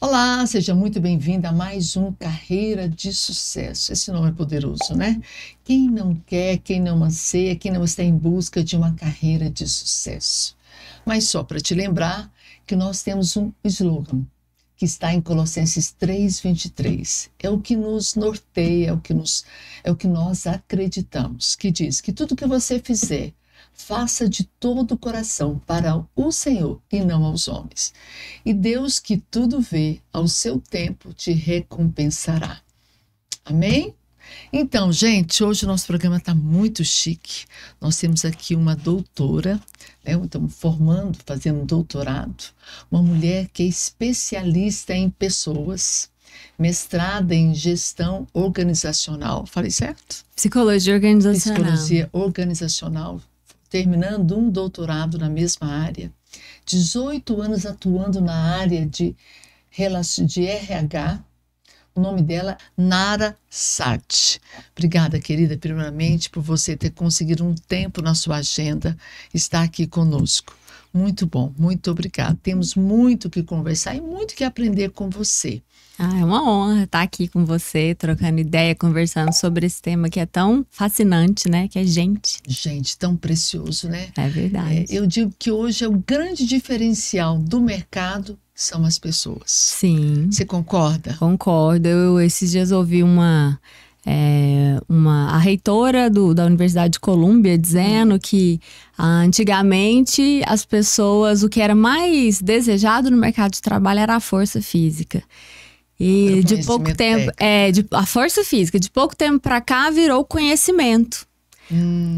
Olá, seja muito bem-vinda a mais um Carreira de Sucesso. Esse nome é poderoso, né? Quem não quer, quem não anseia, quem não está em busca de uma carreira de sucesso. Mas só para te lembrar que nós temos um slogan que está em Colossenses 3:23. É o que nos norteia, é o que nós acreditamos, que diz que tudo que você fizer, faça de todo o coração para o Senhor e não aos homens. E Deus, que tudo vê, ao seu tempo te recompensará. Amém? Então, gente, hoje o nosso programa está muito chique. Nós temos aqui uma doutora, né? Estamos formando, fazendo um doutorado. Uma mulher que é especialista em pessoas, mestrada em gestão organizacional. Falei certo? Psicologia organizacional. Psicologia organizacional. Terminando um doutorado na mesma área, 18 anos atuando na área de RH. O nome dela, Nara Sati. Obrigada, querida, primeiramente, por você ter conseguido um tempo na sua agenda estar aqui conosco. Muito bom, muito obrigada. Temos muito que conversar e muito que aprender com você. É uma honra estar aqui com você, trocando ideia, conversando sobre esse tema que é tão fascinante, né? Que é gente. Gente, tão precioso, né? É verdade. Eu digo que hoje é o grande diferencial do mercado são as pessoas. Sim. Você concorda? Concordo. Eu esses dias ouvi a reitora da Universidade de Colômbia dizendo que antigamente as pessoas, o que era mais desejado no mercado de trabalho era a força física. E de pouco tempo, a força física, de pouco tempo para cá virou conhecimento.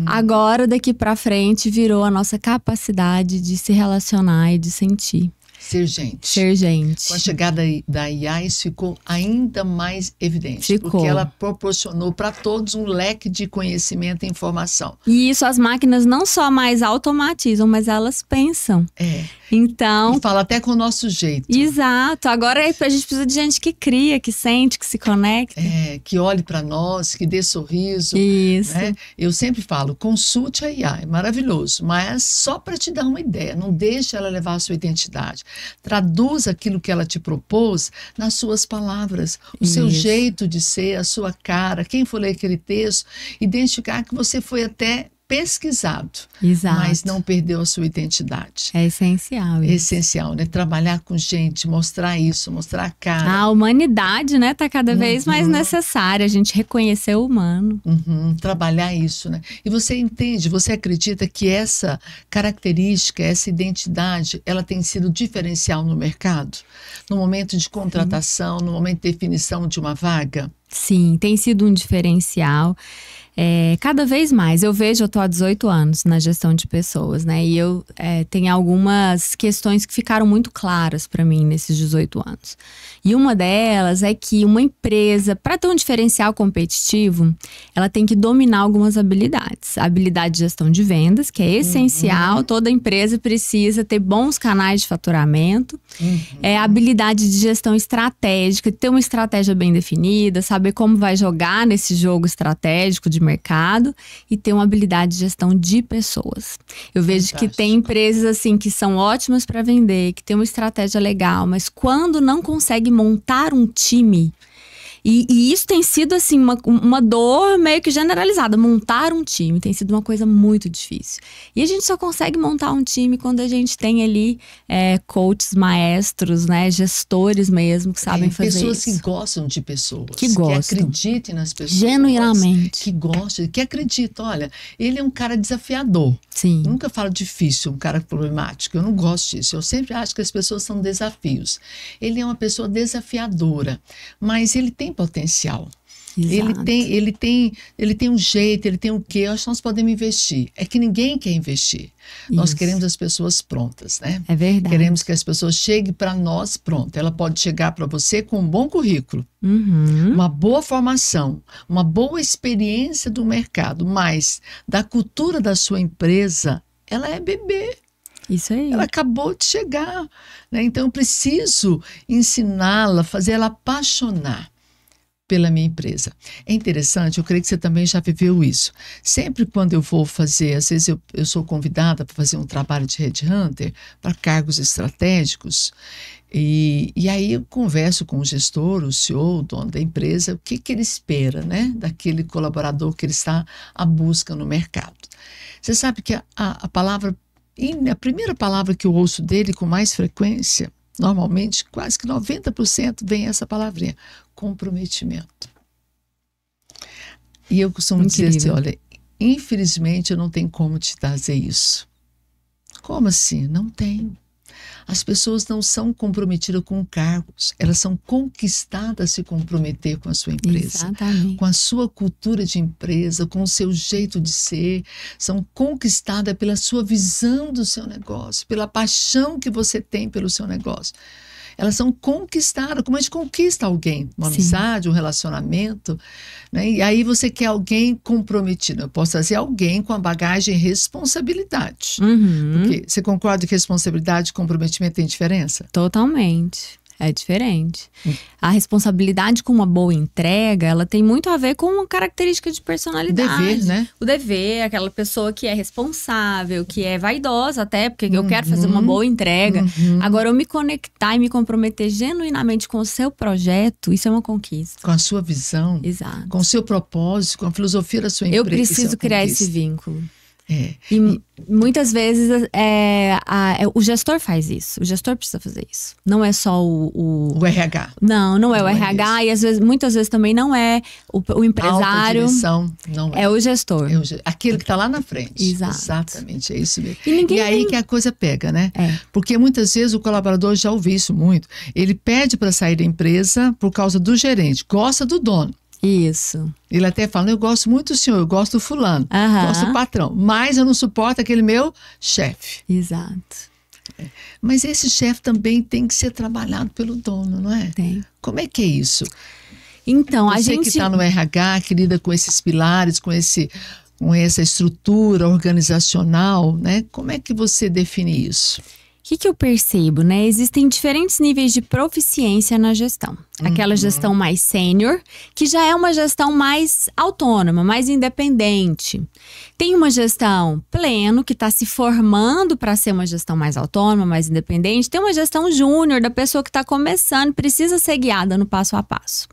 Agora, daqui para frente, virou a nossa capacidade de se relacionar e de sentir. Ser gente. Ser gente. Com a chegada da IA, isso ficou ainda mais evidente. Porque ela proporcionou para todos um leque de conhecimento e informação. E isso as máquinas não só mais automatizam, mas elas pensam. Então... E fala até com o nosso jeito. Exato. Agora a gente precisa de gente que cria, que sente, que se conecta. Que olhe para nós, que dê sorriso. Isso. Né? Eu sempre falo, consulte a IA, é maravilhoso. Mas só para te dar uma ideia, não deixe ela levar a sua identidade. Traduza aquilo que ela te propôs nas suas palavras, o seu jeito de ser, a sua cara. Quem for ler aquele texto, identificar que você foi até pesquisado, mas não perdeu a sua identidade. É essencial isso. É essencial, né? Trabalhar com gente, mostrar isso, mostrar a cara. A humanidade, né, tá cada vez mais necessária, a gente reconhecer o humano. Trabalhar isso, né? E você entende, você acredita que essa característica, essa identidade, ela tem sido diferencial no mercado? No momento de contratação, no momento de definição de uma vaga? Sim, tem sido um diferencial. Cada vez mais, eu tô há 18 anos na gestão de pessoas, né? E eu tenho algumas questões que ficaram muito claras para mim nesses 18 anos. E uma delas é que uma empresa, para ter um diferencial competitivo, ela tem que dominar algumas habilidades. A habilidade de gestão de vendas, que é essencial, toda empresa precisa ter bons canais de faturamento. A habilidade de gestão estratégica, ter uma estratégia bem definida, saber como vai jogar nesse jogo estratégico de mercado e ter uma habilidade de gestão de pessoas. Eu vejo que tem empresas assim que são ótimas para vender, que tem uma estratégia legal, mas quando não consegue montar um time, e isso tem sido assim uma dor meio que generalizada. Montar um time tem sido uma coisa muito difícil. E a gente só consegue montar um time quando a gente tem ali coaches, maestros, né, gestores mesmo que sabem fazer pessoas isso. Que gostam de pessoas. Que gostam. Que acreditem nas pessoas. Genuinamente. Que gostam, que acreditam. Olha, ele é um cara desafiador. Sim. Nunca falo difícil, um cara problemático. Eu não gosto disso. Eu sempre acho que as pessoas são desafios. Ele é uma pessoa desafiadora, mas ele tem potencial. Exato. Ele tem um jeito, ele tem o quê? Acho que nós podemos investir. É que ninguém quer investir. Nós queremos as pessoas prontas, né? É verdade. Queremos que as pessoas cheguem para nós pronta. Ela pode chegar para você com um bom currículo, uma boa formação, uma boa experiência do mercado, mas da cultura da sua empresa, ela é bebê. Isso aí. Ela acabou de chegar, né? Então eu preciso ensiná-la, fazer ela apaixonar pela minha empresa. É interessante, eu creio que você também já viveu isso. Sempre quando eu vou fazer, às vezes eu sou convidada para fazer um trabalho de headhunter para cargos estratégicos, e aí eu converso com o gestor, o CEO, o dono da empresa, o que ele espera, né, daquele colaborador que ele está à busca no mercado. Você sabe que a primeira palavra que eu ouço dele com mais frequência, normalmente, quase que 90% vem essa palavrinha: comprometimento. E eu costumo dizer assim, olha, infelizmente eu não tenho como te trazer isso. Como assim? Não tenho. As pessoas não são comprometidas com cargos, elas são conquistadas a se comprometer com a sua empresa. Exatamente. Com a sua cultura de empresa, com o seu jeito de ser, são conquistadas pela sua visão do seu negócio, pela paixão que você tem pelo seu negócio. Elas são conquistadas, como a gente conquista alguém, uma amizade, um relacionamento, né? E aí você quer alguém comprometido. Eu posso trazer alguém com a bagagem responsabilidade. Porque você concorda que responsabilidade e comprometimento tem diferença? Totalmente. É diferente. A responsabilidade com uma boa entrega, ela tem muito a ver com uma característica de personalidade. O dever, né? O dever, aquela pessoa que é responsável, que é vaidosa até, porque eu quero fazer uma boa entrega. Agora, eu me conectar e me comprometer genuinamente com o seu projeto, isso é uma conquista. Com a sua visão. Exato. Com o seu propósito, com a filosofia da sua empresa. Eu preciso criar esse vínculo. É. E muitas vezes o gestor faz isso. O gestor precisa fazer isso. Não é só o RH. Não é o RH. E muitas vezes também não é o empresário. A direção, não é. É o gestor. Aquele que está lá na frente. Exato. Exatamente, é isso mesmo. E aí que a coisa pega, né? É. Porque muitas vezes o colaborador, já ouvi isso muito, ele pede para sair da empresa por causa do gerente, gosta do dono. Isso. Ele até fala: eu gosto muito do senhor, eu gosto do fulano, gosto do patrão, mas eu não suporto aquele meu chefe. Exato. Mas esse chefe também tem que ser trabalhado pelo dono, não é? Tem. Como é que é isso? Então, Você que está no RH, que lida com esses pilares, com essa estrutura organizacional, né? Como é que você define isso? O que eu percebo, né? Existem diferentes níveis de proficiência na gestão. Aquela gestão mais sênior, que já é uma gestão mais autônoma, mais independente. Tem uma gestão pleno, que está se formando para ser uma gestão mais autônoma, mais independente. Tem uma gestão júnior, da pessoa que está começando, precisa ser guiada no passo a passo.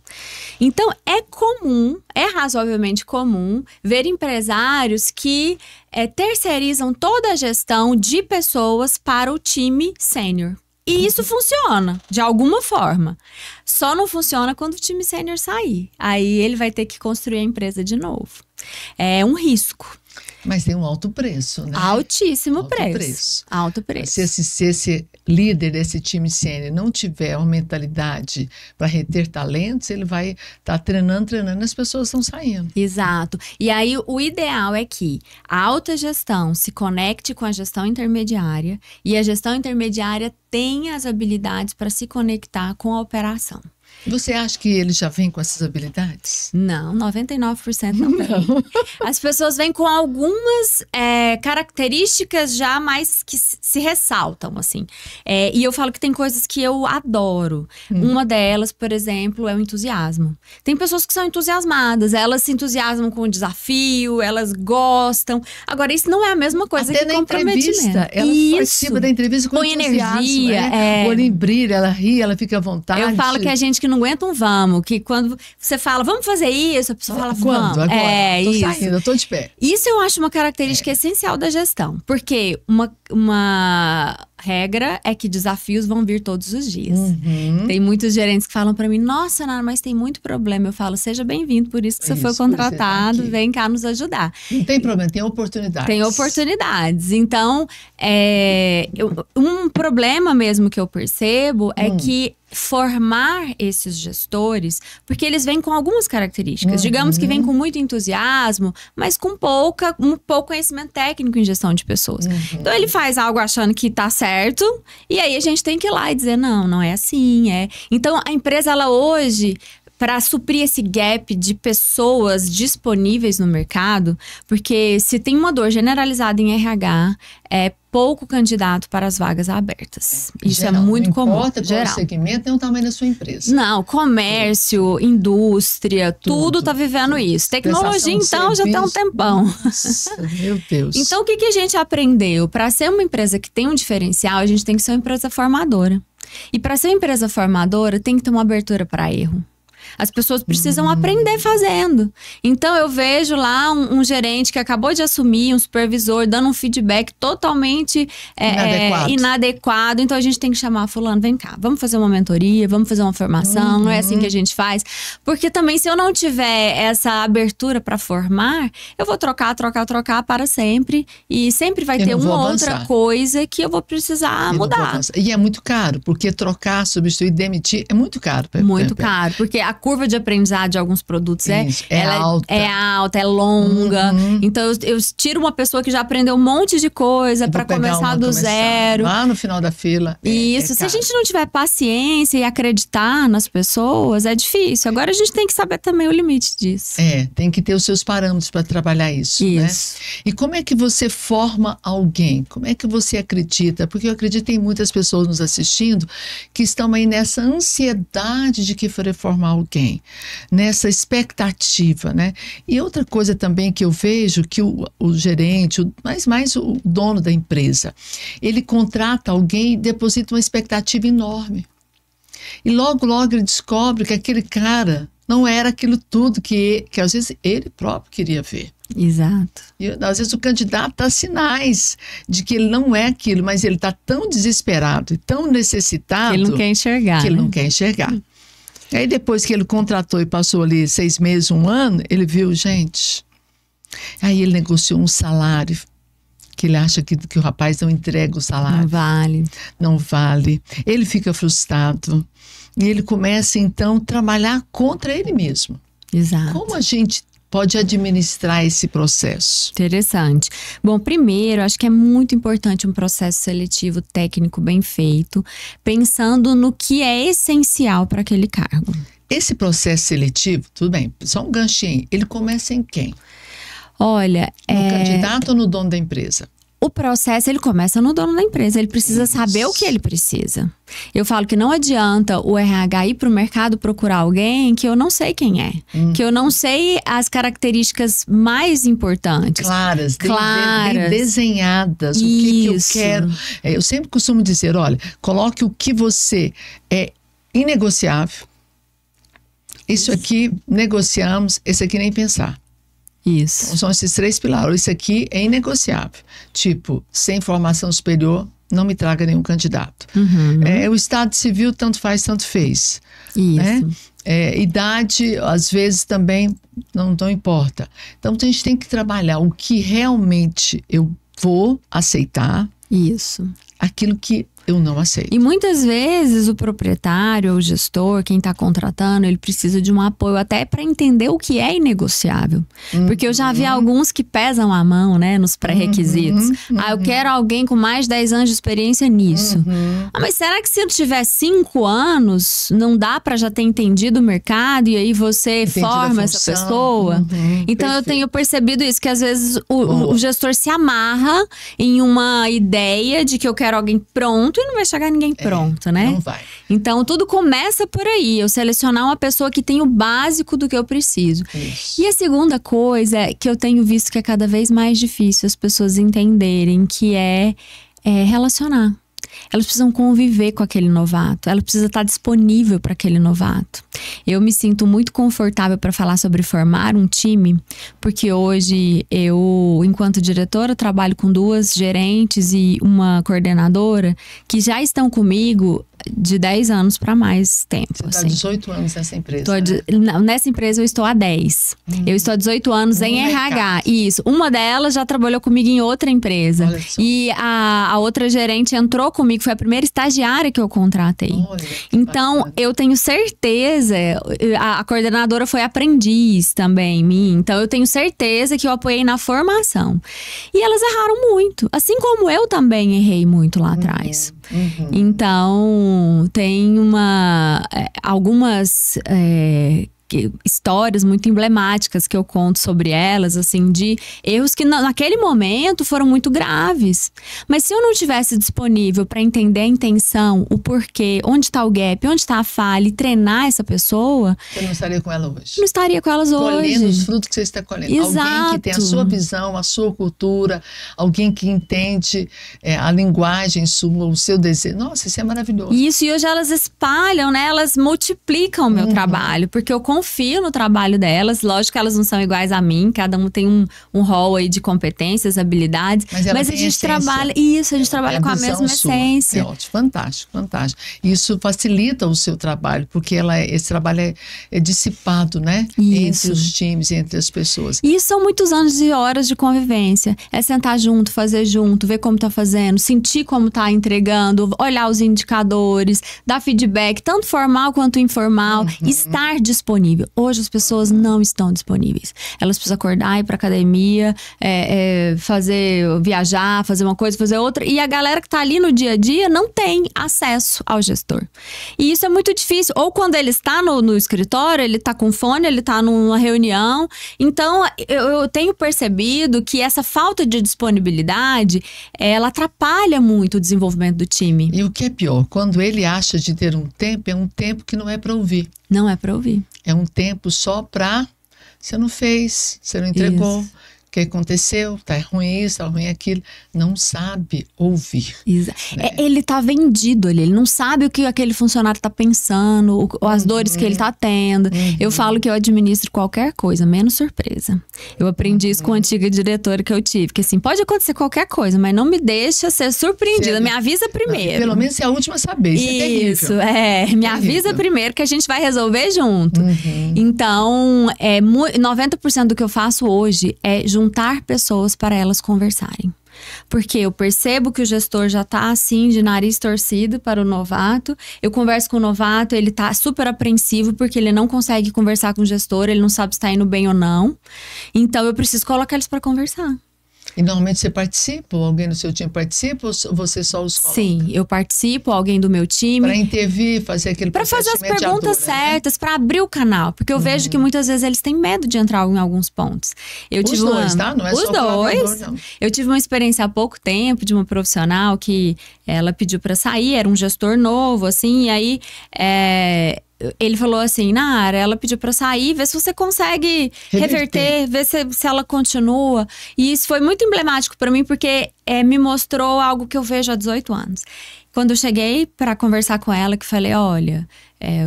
Então, é razoavelmente comum ver empresários que terceirizam toda a gestão de pessoas para o time sênior. E isso funciona, de alguma forma. Só não funciona quando o time sênior sair. Aí ele vai ter que construir a empresa de novo. É um risco. Mas tem um alto preço, né? Altíssimo preço. Alto preço. Se esse líder desse time sênior não tiver uma mentalidade para reter talentos, ele vai estar treinando, e as pessoas estão saindo. Exato. E aí o ideal é que a alta gestão se conecte com a gestão intermediária e a gestão intermediária tenha as habilidades para se conectar com a operação. Você acha que ele já vem com essas habilidades? Não, 99% não vem. As pessoas vêm com algumas características já mais que se ressaltam, assim. E eu falo que tem coisas que eu adoro. Uma delas, por exemplo, é o entusiasmo. Tem pessoas que são entusiasmadas, elas se entusiasmam com o desafio, elas gostam. Agora, isso não é a mesma coisa até que comprometimento. Ela participa da entrevista com energia. O olho brilha, ela ri, ela fica à vontade. Eu falo que a gente que não aguenta um vamos, que quando você fala, vamos fazer isso, a pessoa fala, vamos. Agora? Tô isso. saindo, eu tô de pé. Isso eu acho uma característica essencial da gestão, porque uma regra é que desafios vão vir todos os dias. Tem muitos gerentes que falam pra mim, nossa, Nara, mas tem muito problema. Eu falo, seja bem-vindo, por isso que você foi contratado, vem cá nos ajudar. Não tem problema, tem oportunidades. Tem oportunidades. Então, um problema mesmo que eu percebo é que formar esses gestores, porque eles vêm com algumas características. Digamos que vêm com muito entusiasmo, mas com pouco conhecimento técnico em gestão de pessoas. Então ele faz algo achando que tá certo, e aí a gente tem que ir lá e dizer, não é assim, Então a empresa, ela hoje para suprir esse gap de pessoas disponíveis no mercado, porque se tem uma dor generalizada em RH, é pouco candidato para as vagas abertas. Isso geral, é muito comum. Não importa qual o segmento, nem o tamanho da sua empresa. Não, comércio, indústria, tudo tá vivendo isso. Tecnologia, então, já tá um tempão. Nossa, meu Deus. Então, o que a gente aprendeu? Para ser uma empresa que tem um diferencial, a gente tem que ser uma empresa formadora. E para ser uma empresa formadora, tem que ter uma abertura para erro. As pessoas precisam aprender fazendo. Então, eu vejo lá um gerente que acabou de assumir, um supervisor, dando um feedback totalmente inadequado. Então, a gente tem que chamar fulano, vem cá, vamos fazer uma mentoria, vamos fazer uma formação, não é assim que a gente faz. Porque também, se eu não tiver essa abertura para formar, eu vou trocar para sempre. E sempre vai ter uma outra coisa que eu vou precisar mudar. E é muito caro, porque trocar, substituir, demitir é muito caro. Muito caro, porque a curva de aprendizado de alguns produtos é alta, é longa. Então, eu tiro uma pessoa que já aprendeu um monte de coisa para começar do zero. Lá no final da fila. Isso. Se a gente não tiver paciência e acreditar nas pessoas, é difícil. Agora, a gente tem que saber também o limite disso. Tem que ter os seus parâmetros para trabalhar isso. Né? E como é que você forma alguém? Como é que você acredita? Porque eu acredito que tem muitas pessoas nos assistindo que estão aí nessa ansiedade de que for formar alguém, nessa expectativa, né? E outra coisa também que eu vejo que o gerente, mas mais o dono da empresa, ele contrata alguém e deposita uma expectativa enorme. E logo ele descobre que aquele cara não era aquilo tudo que às vezes ele próprio queria ver. Exato. E às vezes o candidato dá sinais de que ele não é aquilo, mas ele está tão desesperado e tão necessitado que ele não quer enxergar. Que ele não quer enxergar. Aí depois que ele contratou e passou ali 6 meses, 1 ano, ele viu, gente. Aí ele negociou um salário que ele acha que o rapaz não entrega o salário. Não vale. Não vale. Ele fica frustrado. E ele começa então a trabalhar contra ele mesmo. Exato. Como a gente pode administrar esse processo? Interessante. Bom, primeiro, acho que é muito importante um processo seletivo técnico bem feito, pensando no que é essencial para aquele cargo. Esse processo seletivo, tudo bem, só um ganchinho, ele começa em quem? Olha, no candidato ou no dono da empresa? O processo, ele começa no dono da empresa. Ele precisa saber o que ele precisa. Eu falo que não adianta o RH ir para o mercado procurar alguém que eu não sei quem é. Que eu não sei as características mais importantes. Claras. Bem desenhadas. O que eu quero. Eu sempre costumo dizer, olha, coloque o que você é inegociável. Isso aqui negociamos, esse aqui nem pensar. Isso. Então, são esses 3 pilares. Isso aqui é inegociável. Tipo, sem formação superior, não me traga nenhum candidato. O estado civil, tanto faz, tanto fez. Isso. Né? Idade, às vezes, também não importa. Então, a gente tem que trabalhar o que realmente eu vou aceitar. Isso. Aquilo que eu não aceito. E muitas vezes o proprietário, o gestor, quem está contratando, ele precisa de um apoio até para entender o que é inegociável. Porque eu já vi alguns que pesam a mão, né, nos pré-requisitos. Eu quero alguém com mais de 10 anos de experiência nisso. Mas será que se eu tiver 5 anos, não dá para já ter entendido o mercado e aí você forma essa pessoa? Então eu tenho percebido isso, que às vezes o gestor se amarra em uma ideia de que eu quero alguém pronto e não vai chegar ninguém pronto, né? Não vai. Então, tudo começa por aí. Eu selecionar uma pessoa que tem o básico do que eu preciso. Isso. E a segunda coisa que eu tenho visto que é cada vez mais difícil as pessoas entenderem, que é relacionar. Elas precisam conviver com aquele novato. Ela precisa estar disponível para aquele novato. Eu me sinto muito confortável para falar sobre formar um time, porque hoje eu, enquanto diretora, trabalho com 2 gerentes e uma coordenadora que já estão comigo de 10 anos para mais tempo. Você está há 18 anos nessa empresa, Nessa empresa eu estou há 10. Eu estou há 18 anos em RH. Isso. Uma delas já trabalhou comigo em outra empresa. E a outra gerente entrou comigo, foi a primeira estagiária que eu contratei. Então, eu tenho certeza, a coordenadora foi aprendiz também em mim. Então, eu tenho certeza que eu apoiei na formação. E elas erraram muito. Assim como eu também errei muito lá atrás. Então, tem algumas histórias muito emblemáticas que eu conto sobre elas, assim, de erros que naquele momento foram muito graves. Mas se eu não tivesse disponível para entender a intenção, o porquê, onde está o gap, onde está a falha e treinar essa pessoa... Você não estaria com ela hoje. Não estaria com elas hoje. Colhendo os frutos que você está colhendo. Exato. Alguém que tem a sua visão, a sua cultura, alguém que entende a linguagem sua, o seu desejo. Nossa, isso é maravilhoso. Isso, e hoje elas espalham, né? Elas multiplicam o meu trabalho, porque eu confio no trabalho delas. Lógico que elas não são iguais a mim, cada um tem um rol aí de competências, habilidades. Mas a gente trabalha. Isso, a gente trabalha com a mesma essência. É ótimo, fantástico, fantástico. Isso facilita o seu trabalho, porque esse trabalho é dissipado, né? Isso. Entre os times, entre as pessoas. E isso são muitos anos e horas de convivência. É sentar junto, fazer junto, ver como tá fazendo, sentir como tá entregando, olhar os indicadores, dar feedback, tanto formal quanto informal, estar disponível. Hoje as pessoas não estão disponíveis. Elas precisam acordar, ir pra academia, viajar, fazer uma coisa, fazer outra. E a galera que tá ali no dia a dia não tem acesso ao gestor. E isso é muito difícil. Ou quando ele está no escritório, ele tá com fone, ele tá numa reunião. Então, eu tenho percebido que essa falta de disponibilidade, ela atrapalha muito o desenvolvimento do time. E o que é pior, quando ele acha de ter um tempo, é um tempo que não é para ouvir. Não é para ouvir. É um tempo só para... Você não fez, você não entregou. Isso. O que aconteceu? Tá ruim isso, tá ruim aquilo. Não sabe ouvir. Né? Ele tá vendido ali. Ele não sabe o que aquele funcionário tá pensando, as dores que ele tá tendo. Eu falo que eu administro qualquer coisa, menos surpresa. Eu aprendi isso com a antiga diretora que eu tive. Que assim, pode acontecer qualquer coisa, mas não me deixa ser surpreendida. Me avisa primeiro. Pelo menos é a última a saber. Isso é terrível. Me avisa primeiro que a gente vai resolver junto. Então, 90% do que eu faço hoje é juntar pessoas para elas conversarem. Porque eu percebo que o gestor já tá assim, de nariz torcido para o novato. Eu converso com o novato, ele tá super apreensivo porque ele não consegue conversar com o gestor, ele não sabe se tá indo bem ou não. Então eu preciso colocar eles para conversar. E normalmente você participa, ou alguém do seu time participa, ou você só os coloca? Sim, eu participo, alguém do meu time. Para intervir, fazer aquele processo de mediadora. Para fazer as perguntas certas, para abrir o canal. Porque eu vejo que muitas vezes eles têm medo de entrar em alguns pontos. Os dois, tá? Não é só o colaborador, não. Eu tive uma experiência há pouco tempo de uma profissional que ela pediu para sair, era um gestor novo, assim, e aí... ele falou assim, Nara, ela pediu pra sair, vê se você consegue reverter, ver se ela continua. E isso foi muito emblemático pra mim, porque me mostrou algo que eu vejo há 18 anos. Quando eu cheguei pra conversar com ela, que falei, olha,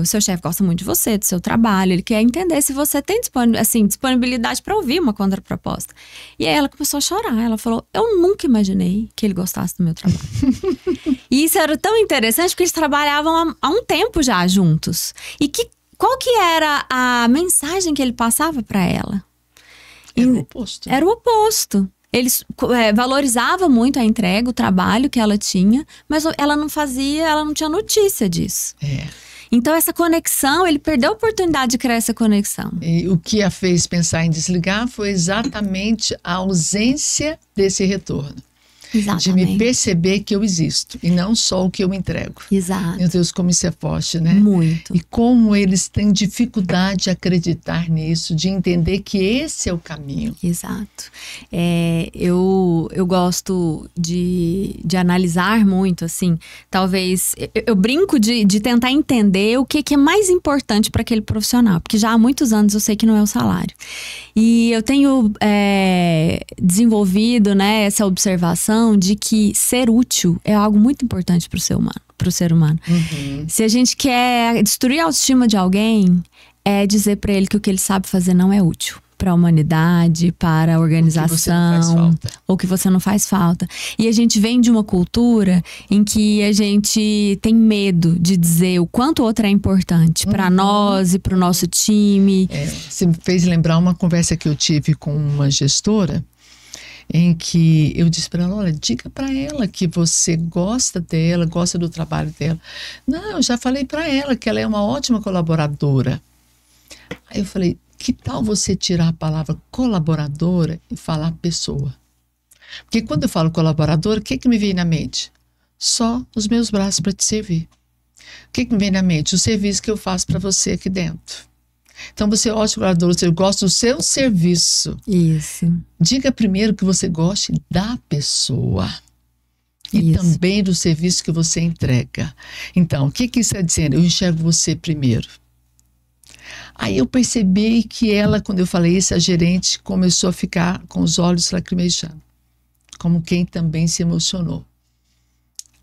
o seu chefe gosta muito de você, do seu trabalho, ele quer entender se você tem disponibilidade pra ouvir uma contraproposta. E aí ela começou a chorar, ela falou, eu nunca imaginei que ele gostasse do meu trabalho. E isso era tão interessante, porque eles trabalhavam há um tempo já juntos. E qual que era a mensagem que ele passava pra ela? Era o oposto. Era o oposto. Eles valorizavam muito a entrega, o trabalho que ela tinha, mas ela não tinha notícia disso. Então essa conexão, ele perdeu a oportunidade de criar essa conexão. E o que a fez pensar em desligar foi exatamente a ausência desse retorno. Exatamente. De me perceber que eu existo e não só o que eu entrego. Exato. Meu Deus, como isso é forte, né? Muito. E como eles têm dificuldade de acreditar nisso, de entender que esse é o caminho. Exato. Eu gosto de analisar muito, assim, talvez, eu brinco de tentar entender o que é mais importante para aquele profissional, porque já há muitos anos eu sei que não é o salário. E eu tenho desenvolvido, né, essa observação de que ser útil é algo muito importante para o ser humano. Se a gente quer destruir a autoestima de alguém, é dizer para ele que o que ele sabe fazer não é útil para a humanidade, para a organização, ou que você não faz falta. E a gente vem de uma cultura em que a gente tem medo de dizer o quanto o outro é importante para nós e para o nosso time. Você me fez lembrar uma conversa que eu tive com uma gestora, em que eu disse para ela, olha, diga para ela que você gosta dela, gosta do trabalho dela. Não, eu já falei para ela que ela é uma ótima colaboradora. Aí eu falei, que tal você tirar a palavra colaboradora e falar pessoa? Porque quando eu falo colaboradora, o que me vem na mente? só os meus braços para te servir. O que me vem na mente? O serviço que eu faço para você aqui dentro. Então você é ótimo colaborador, você gosta do seu serviço. Isso. Diga primeiro que você goste da pessoa. E Isso. também do serviço que você entrega. Então, o que isso está dizendo? Eu enxergo você primeiro. Aí eu percebi que ela, quando eu falei isso, a gerente começou a ficar com os olhos lacrimejando. Como quem também se emocionou.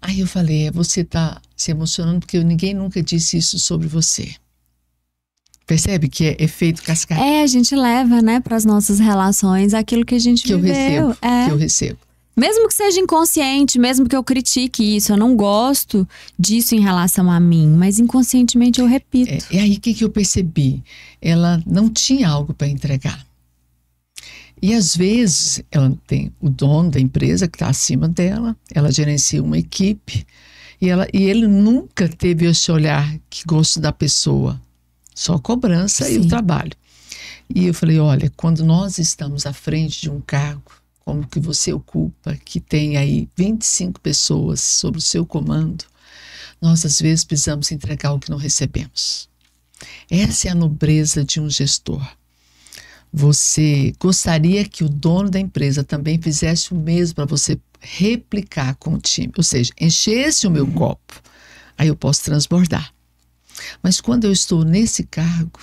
Aí eu falei, você está se emocionando porque ninguém nunca disse isso sobre você. Percebe que é efeito cascata? A gente leva, né, para as nossas relações aquilo que a gente que viveu. Que eu recebo. Mesmo que seja inconsciente, mesmo que eu critique isso, eu não gosto disso em relação a mim, mas inconscientemente eu repito. E aí o que eu percebi? Ela não tinha algo para entregar. E às vezes ela tem o dono da empresa que está acima dela, ela gerencia uma equipe e ele nunca teve esse olhar que gosto da pessoa. Só a cobrança Sim. E o trabalho. E eu falei, olha, quando nós estamos à frente de um cargo, como que você ocupa, que tem aí 25 pessoas sob o seu comando, nós às vezes precisamos entregar o que não recebemos. Essa é a nobreza de um gestor. Você gostaria que o dono da empresa também fizesse o mesmo para você replicar com o time, ou seja, enchesse o meu copo, aí eu posso transbordar. Mas quando eu estou nesse cargo,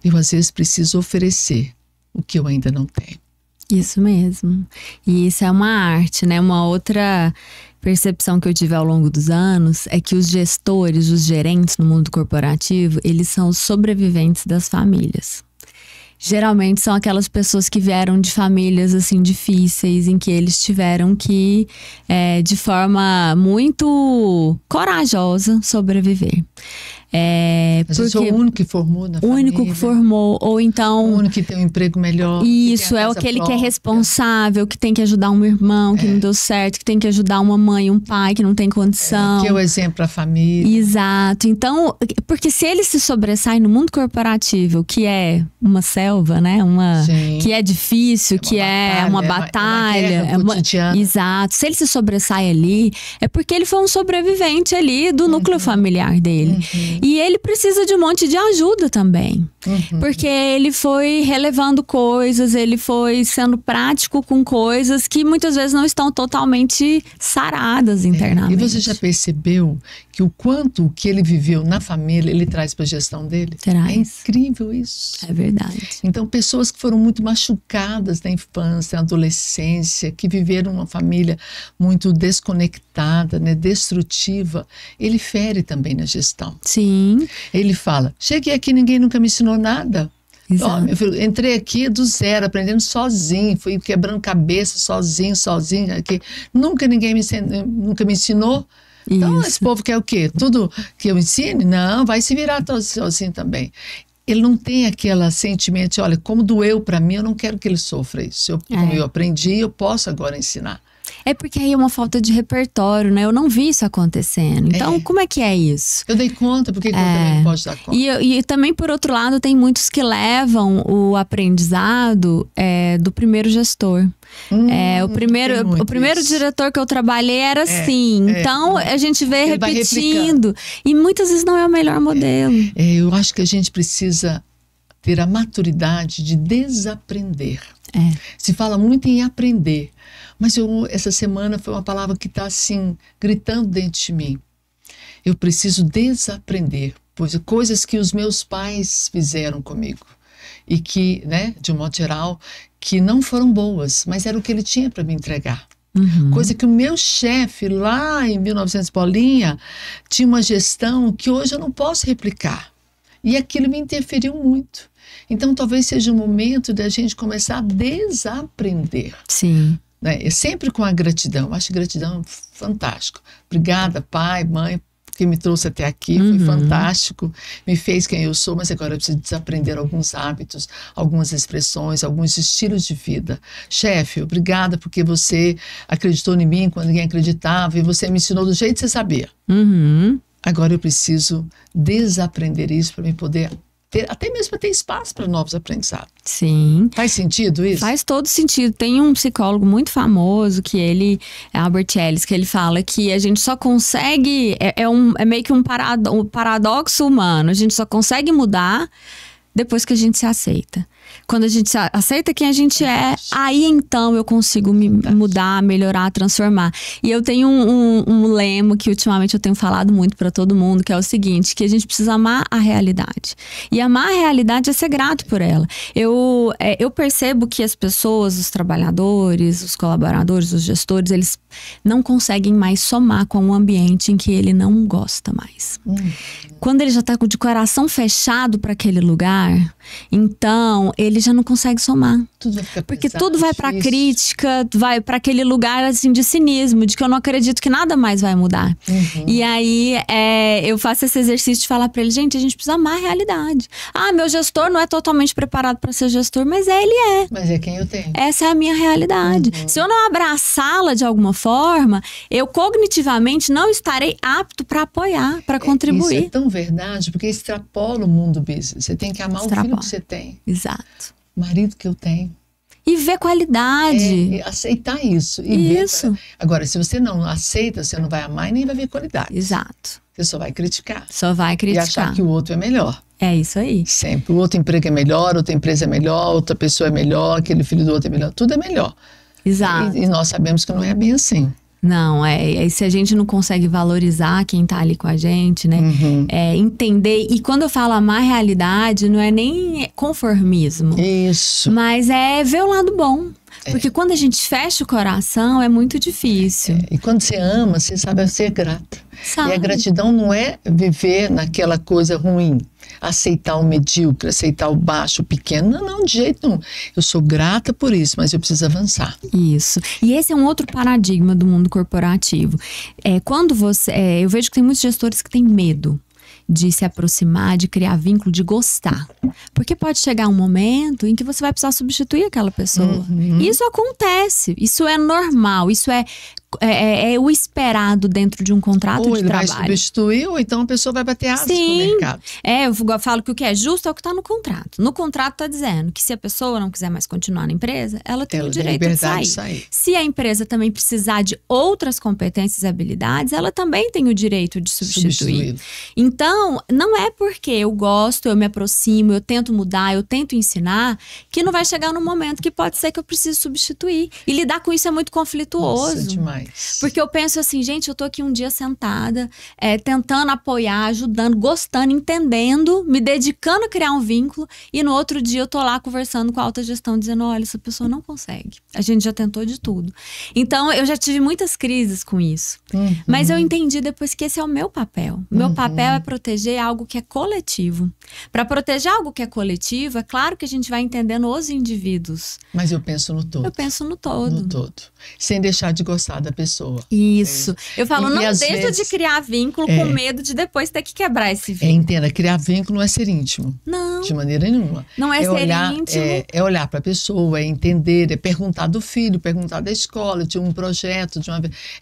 eu às vezes preciso oferecer o que eu ainda não tenho. Isso mesmo. E isso é uma arte, né? Uma outra percepção que eu tive ao longo dos anos é que os gestores, os gerentes no mundo corporativo, eles são os sobreviventes das famílias. Geralmente são aquelas pessoas que vieram de famílias assim difíceis, em que eles tiveram que, de forma muito corajosa, sobreviver. Às vezes é o único que formou na família. O único que formou, ou então... O único que tem um emprego melhor. Isso, é aquele que é responsável, que tem que ajudar um irmão que não deu certo, que tem que ajudar uma mãe, um pai que não tem condição. Que é o exemplo para a família. Exato. Então, porque se ele se sobressai no mundo corporativo, que é uma selva, né? Que é difícil, que é uma batalha. É uma cotidiana. Exato. Se ele se sobressai ali, é porque ele foi um sobrevivente ali do núcleo familiar dele. E ele precisa de um monte de ajuda também. Porque ele foi relevando coisas, ele foi sendo prático com coisas que muitas vezes não estão totalmente saradas internamente. E você já percebeu que o quanto o que ele viveu na família, ele traz para a gestão dele? Traz. É incrível isso. É verdade. Então, pessoas que foram muito machucadas na infância, na adolescência, que viveram uma família muito desconectada, né, destrutiva, ele fere também na gestão. Sim. Ele fala, cheguei aqui, ninguém nunca me ensinou nada. Exato. Meu filho, entrei aqui do zero, aprendendo sozinho, fui quebrando cabeça sozinho aqui. Nunca ninguém nunca me ensinou. Então, esse povo quer o quê? Tudo que eu ensine? Não, vai se virar sozinho também. Ele não tem aquele sentimento de, olha, como doeu para mim, eu não quero que ele sofra isso. Como eu aprendi, eu posso agora ensinar. É porque aí é uma falta de repertório, né? Eu não vi isso acontecendo. Então, como é que é isso? Eu dei conta, por que eu também não posso dar conta? E também, por outro lado, tem muitos que levam o aprendizado do primeiro gestor. O primeiro diretor que eu trabalhei era assim. Então, a gente vê repetindo. E muitas vezes não é o melhor modelo. Eu acho que a gente precisa ter a maturidade de desaprender. Se fala muito em aprender. Mas essa semana foi uma palavra que está assim, gritando dentro de mim. Eu preciso desaprender, pois coisas que os meus pais fizeram comigo. E que, né, de um modo geral, que não foram boas, mas era o que ele tinha para me entregar. Coisa que o meu chefe lá em 1900 Paulinha tinha uma gestão que hoje eu não posso replicar. E aquilo me interferiu muito. Então talvez seja o momento da gente começar a desaprender. Sim. Né? Sempre com a gratidão. Eu acho gratidão fantástico. Obrigada, pai, mãe, que me trouxe até aqui. Foi fantástico. Me fez quem eu sou, mas agora eu preciso desaprender alguns hábitos, algumas expressões, alguns estilos de vida. Chefe, obrigada porque você acreditou em mim quando ninguém acreditava e você me ensinou do jeito que você sabia. Agora eu preciso desaprender isso para me poder até mesmo para ter espaço para novos aprendizados. Sim. Faz sentido isso? Faz todo sentido. Tem um psicólogo muito famoso que ele, Albert Ellis, que ele fala que a gente só consegue, é meio que um paradoxo humano, a gente só consegue mudar depois que a gente se aceita. Quando a gente aceita quem a gente é, aí então eu consigo me mudar, melhorar, transformar. E eu tenho um lema que ultimamente eu tenho falado muito para todo mundo, que é o seguinte, que a gente precisa amar a realidade. E amar a realidade é ser grato por ela. Eu percebo que as pessoas, os trabalhadores, os colaboradores, os gestores, eles não conseguem mais somar com um ambiente em que ele não gosta mais. Quando ele já está de coração fechado para aquele lugar, então ele já não consegue somar. Porque tudo vai para crítica, vai para aquele lugar assim de cinismo, de que eu não acredito que nada mais vai mudar. E aí eu faço esse exercício de falar para ele, gente, a gente precisa amar a realidade. Ah, meu gestor não é totalmente preparado para ser gestor, mas ele é. Mas é quem eu tenho. Essa é a minha realidade. Se eu não abraçá-la de alguma forma, eu cognitivamente não estarei apto para apoiar, para contribuir. Isso é tão verdade, porque extrapola o mundo business. Você tem que amar o filho que você tem. Exato. O marido que eu tenho. E ver qualidade. Aceitar isso. Isso. Agora, se você não aceita, você não vai amar e nem vai ver qualidade. Exato. Você só vai criticar. Só vai criticar. E achar que o outro é melhor. É isso aí. Sempre. O outro emprego é melhor, outra empresa é melhor, outra pessoa é melhor, aquele filho do outro é melhor. Tudo é melhor. Exato. E nós sabemos que não é bem assim. Não, se a gente não consegue valorizar quem tá ali com a gente, né? Entender, e quando eu falo amar a realidade, não é nem conformismo. Isso. Mas é ver o lado bom. Porque quando a gente fecha o coração, é muito difícil. E quando você ama, você sabe ser grata. Sabe. E a gratidão não é viver naquela coisa ruim, aceitar o medíocre, aceitar o baixo, o pequeno. Não, de jeito nenhum. Eu sou grata por isso, mas eu preciso avançar. Isso. E esse é um outro paradigma do mundo corporativo. Quando eu vejo que tem muitos gestores que têm medo de se aproximar, de criar vínculo, de gostar. Porque pode chegar um momento em que você vai precisar substituir aquela pessoa. Isso acontece, isso é normal, isso é o esperado dentro de um contrato de trabalho. Ou ele vai substituir, ou então a pessoa vai bater asas no mercado. Eu falo que o que é justo é o que está no contrato. No contrato está dizendo que se a pessoa não quiser mais continuar na empresa, ela tem o direito de sair. Se a empresa também precisar de outras competências e habilidades, ela também tem o direito de substituir. Então, não é porque eu gosto, eu me aproximo, eu tento mudar, eu tento ensinar, que não vai chegar num momento que pode ser que eu precise substituir. E lidar com isso é muito conflituoso. Nossa, demais. Porque eu penso assim, gente, eu tô aqui um dia sentada, tentando apoiar, ajudando, gostando, entendendo, me dedicando a criar um vínculo, e no outro dia eu tô lá conversando com a alta gestão, dizendo, olha, essa pessoa não consegue. A gente já tentou de tudo. Então, eu já tive muitas crises com isso. Mas eu entendi depois que esse é o meu papel. Meu papel é proteger algo que é coletivo. Para proteger algo que é coletivo, é claro que a gente vai entendendo os indivíduos. Mas eu penso no todo. Eu penso no todo. No todo. Sem deixar de gostar da pessoa. Isso. Eu falo, não deixa vezes, de criar vínculo com medo de depois ter que quebrar esse vínculo. Entenda, criar vínculo não é ser íntimo. Não. De maneira nenhuma. Não é ser íntimo. É olhar para a pessoa, é entender, é perguntar do filho, perguntar da escola, de um projeto,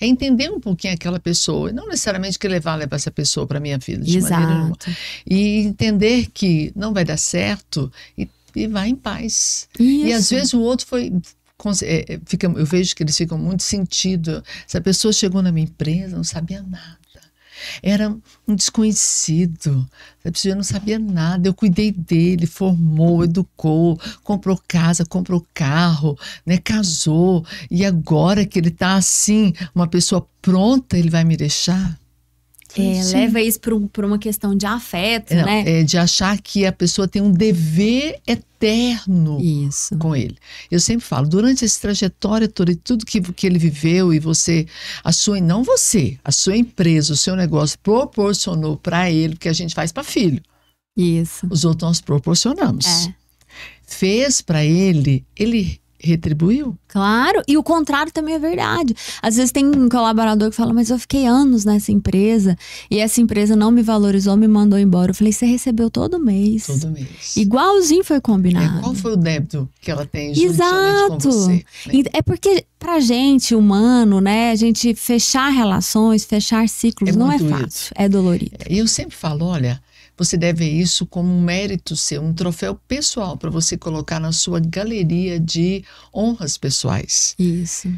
é entender um pouquinho aquela pessoa. E não necessariamente que levar essa pessoa para minha vida, de maneira nenhuma. E entender que não vai dar certo e vai em paz. Isso. E às vezes o outro eu vejo que eles ficam muito sentidos. Essa pessoa chegou na minha empresa, não sabia nada. Era um desconhecido. Essa pessoa não sabia nada. Eu cuidei dele, formou, educou, comprou casa, comprou carro, né, casou. E agora que ele está assim, uma pessoa pronta, ele vai me deixar? Leva isso por uma questão de afeto, né? De achar que a pessoa tem um dever eterno com ele. Eu sempre falo, durante essa trajetória toda e tudo que ele viveu e a sua empresa, o seu negócio proporcionou para ele, porque a gente faz para filho. Isso. Os outros nós proporcionamos. Fez para ele retribuiu? Claro, e o contrário também é verdade. Às vezes tem um colaborador que fala, mas eu fiquei anos nessa empresa e essa empresa não me valorizou, me mandou embora. Eu falei, você recebeu todo mês. Todo mês. Igualzinho foi combinado. Qual foi o débito que ela tem juntamente com você? Né? É porque pra gente, humano, né, a gente fechar relações, fechar ciclos não é fácil, é dolorido. E eu sempre falo, olha, você deve ver isso como um mérito seu, um troféu pessoal para você colocar na sua galeria de honras pessoais. Isso.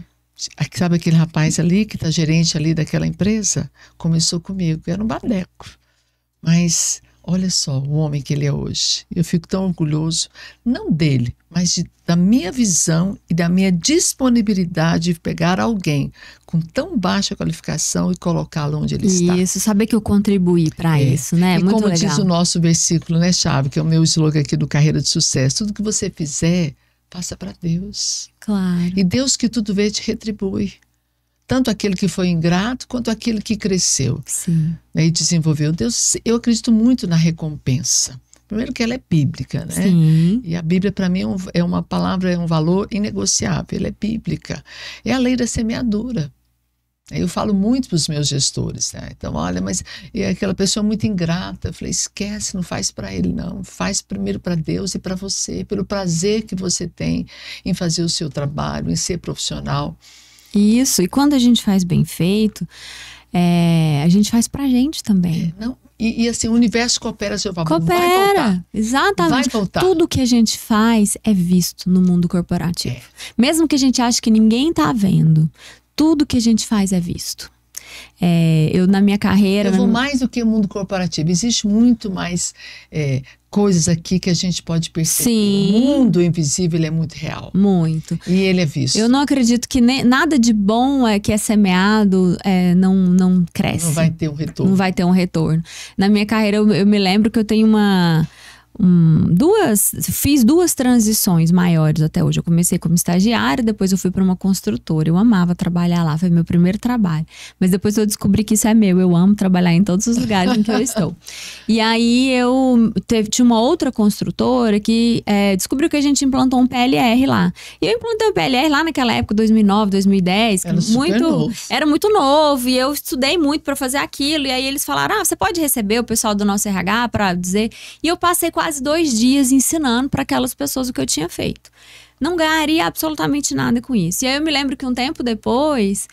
Sabe aquele rapaz ali que está gerente ali daquela empresa? Começou comigo, era um badeco. Mas olha só o homem que ele é hoje. Eu fico tão orgulhoso, não dele, mas da minha visão e da minha disponibilidade de pegar alguém com tão baixa qualificação e colocá-lo onde ele está. Isso, saber que eu contribuí para isso, né? E muito como legal. diz o nosso versículo, né, Chave, que é o meu slogan aqui do Carreira de Sucesso, tudo que você fizer, faça para Deus. Claro. E Deus que tudo vê te retribui. Tanto aquele que foi ingrato, quanto aquele que cresceu, Sim. né, e desenvolveu. Deus, eu acredito muito na recompensa. Primeiro que ela é bíblica, né? Sim. E a Bíblia para mim é uma palavra, é um valor inegociável. Ela é bíblica. É a lei da semeadura. Eu falo muito para os meus gestores, né? Então, olha, mas é aquela pessoa muito ingrata. Eu falei, esquece, não faz para ele, não. Faz primeiro para Deus e para você, pelo prazer que você tem em fazer o seu trabalho, em ser profissional. Isso, e quando a gente faz bem feito, a gente faz pra gente também. Não, e assim, o universo coopera a seu favor. Coopera, vai voltar. exatamente. Vai voltar. Tudo que a gente faz é visto no mundo corporativo. Mesmo que a gente ache que ninguém tá vendo, tudo que a gente faz é visto. Eu na minha carreira... Eu vou mais do que o mundo corporativo. Existe muito mais coisas aqui que a gente pode perceber. Sim. O mundo invisível, ele é muito real. Muito. E ele é visto. Eu não acredito que nada de bom que é semeado não cresce. Não vai ter um retorno. Não vai ter um retorno. Na minha carreira, eu me lembro que eu tenho fiz duas transições maiores até hoje. Eu comecei como estagiária, depois eu fui para uma construtora. Eu amava trabalhar lá, foi meu primeiro trabalho. Mas depois eu descobri que isso é meu. Eu amo trabalhar em todos os lugares em que eu estou. E aí tinha uma outra construtora que descobriu que a gente implantou um PLR lá. E eu implantei o PLR lá naquela época, 2009, 2010. Era muito novo. E eu estudei muito para fazer aquilo. E aí eles falaram, você pode receber o pessoal do nosso RH para dizer. E eu passei quase 2 dias ensinando para aquelas pessoas o que eu tinha feito. Não ganharia absolutamente nada com isso. E aí eu me lembro que um tempo depois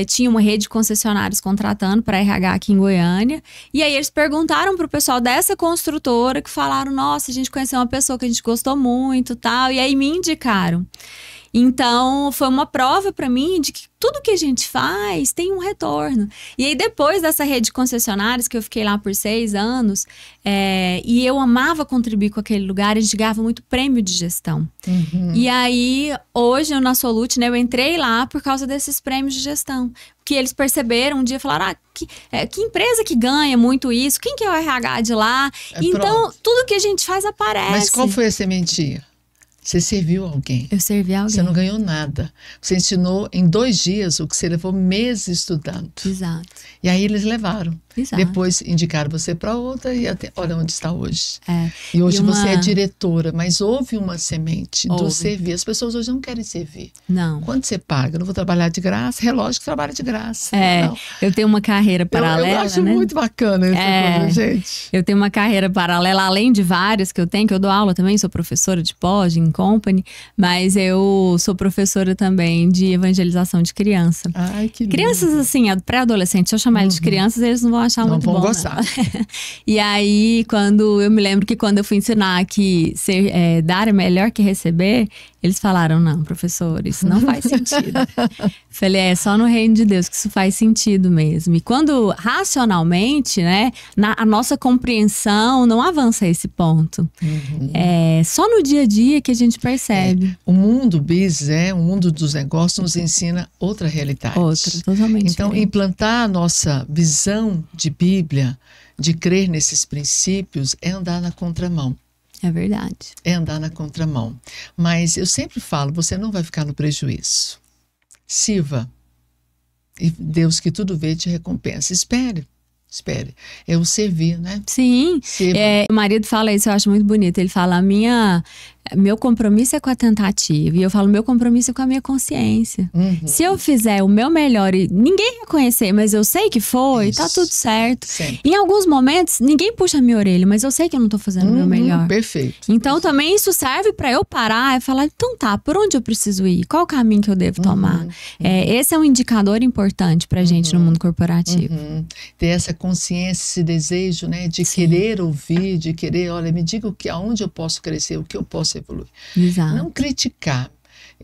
tinha uma rede de concessionários contratando para RH aqui em Goiânia. E aí eles perguntaram pro pessoal dessa construtora, que falaram, nossa, a gente conheceu uma pessoa que a gente gostou muito, tal. E aí me indicaram. Então, foi uma prova para mim de que tudo que a gente faz tem um retorno. E aí, depois dessa rede de concessionários, que eu fiquei lá por 6 anos, e eu amava contribuir com aquele lugar, a gente ganhava muito prêmio de gestão. Uhum. E aí, hoje, na Solute, né, eu entrei lá por causa desses prêmios de gestão. Que eles perceberam, um dia falaram, que empresa que ganha muito isso? Quem que é o RH de lá? Então, tudo que a gente faz aparece. Mas qual foi a sementinha? Você serviu alguém. Eu servi alguém. Você não ganhou nada. Você ensinou em 2 dias o que você levou meses estudando. Exato. E aí eles levaram. Exato. Depois indicaram você para outra e até olha onde está hoje. E hoje você é diretora, mas houve uma semente do Houve. servir. As pessoas hoje não querem servir. Não. Quanto você paga? Eu não vou trabalhar de graça. Relógio que trabalha de graça. Não. Eu tenho uma carreira paralela, eu acho né? muito bacana essa coisa, gente. Eu tenho uma carreira paralela, além de várias que eu tenho, que eu dou aula também, sou professora de pós, em company, mas eu sou professora também de evangelização de criança. Ai, que lindo. Crianças, assim, pré-adolescentes, se eu chamar eles de crianças, eles não vão achar muito bom. Não vão gostar. E aí, eu me lembro que quando eu fui ensinar que dar é melhor que receber, eles falaram, não, professor, isso não faz sentido. Falei, é só no reino de Deus que isso faz sentido mesmo. E quando, racionalmente, né, a nossa compreensão não avança a esse ponto. Só no dia a dia que a gente percebe. O mundo business, o mundo dos negócios nos ensina outra realidade. Outra, totalmente Então, diferente. implantar a nossa visão de Bíblia, de crer nesses princípios, é andar na contramão. É verdade. É andar na contramão. Mas eu sempre falo, você não vai ficar no prejuízo. Sirva. E Deus que tudo vê te recompensa. Espere. É o servir, né? Sim. O marido fala isso, eu acho muito bonito. Ele fala, meu compromisso é com a tentativa. E eu falo, meu compromisso é com a minha consciência. Se eu fizer o meu melhor e ninguém reconhecer, mas eu sei que foi, tá tudo certo. Sempre. Em alguns momentos, ninguém puxa a minha orelha, mas eu sei que eu não tô fazendo o meu melhor. Perfeito. Então, também isso serve para eu parar e falar, então tá, por onde eu preciso ir? Qual o caminho que eu devo tomar? Esse é um indicador importante pra gente no mundo corporativo. Ter essa consciência, esse desejo, né, de querer ouvir, de querer, olha, me diga aonde eu posso crescer, o que eu posso evoluir. Exato. Não criticar.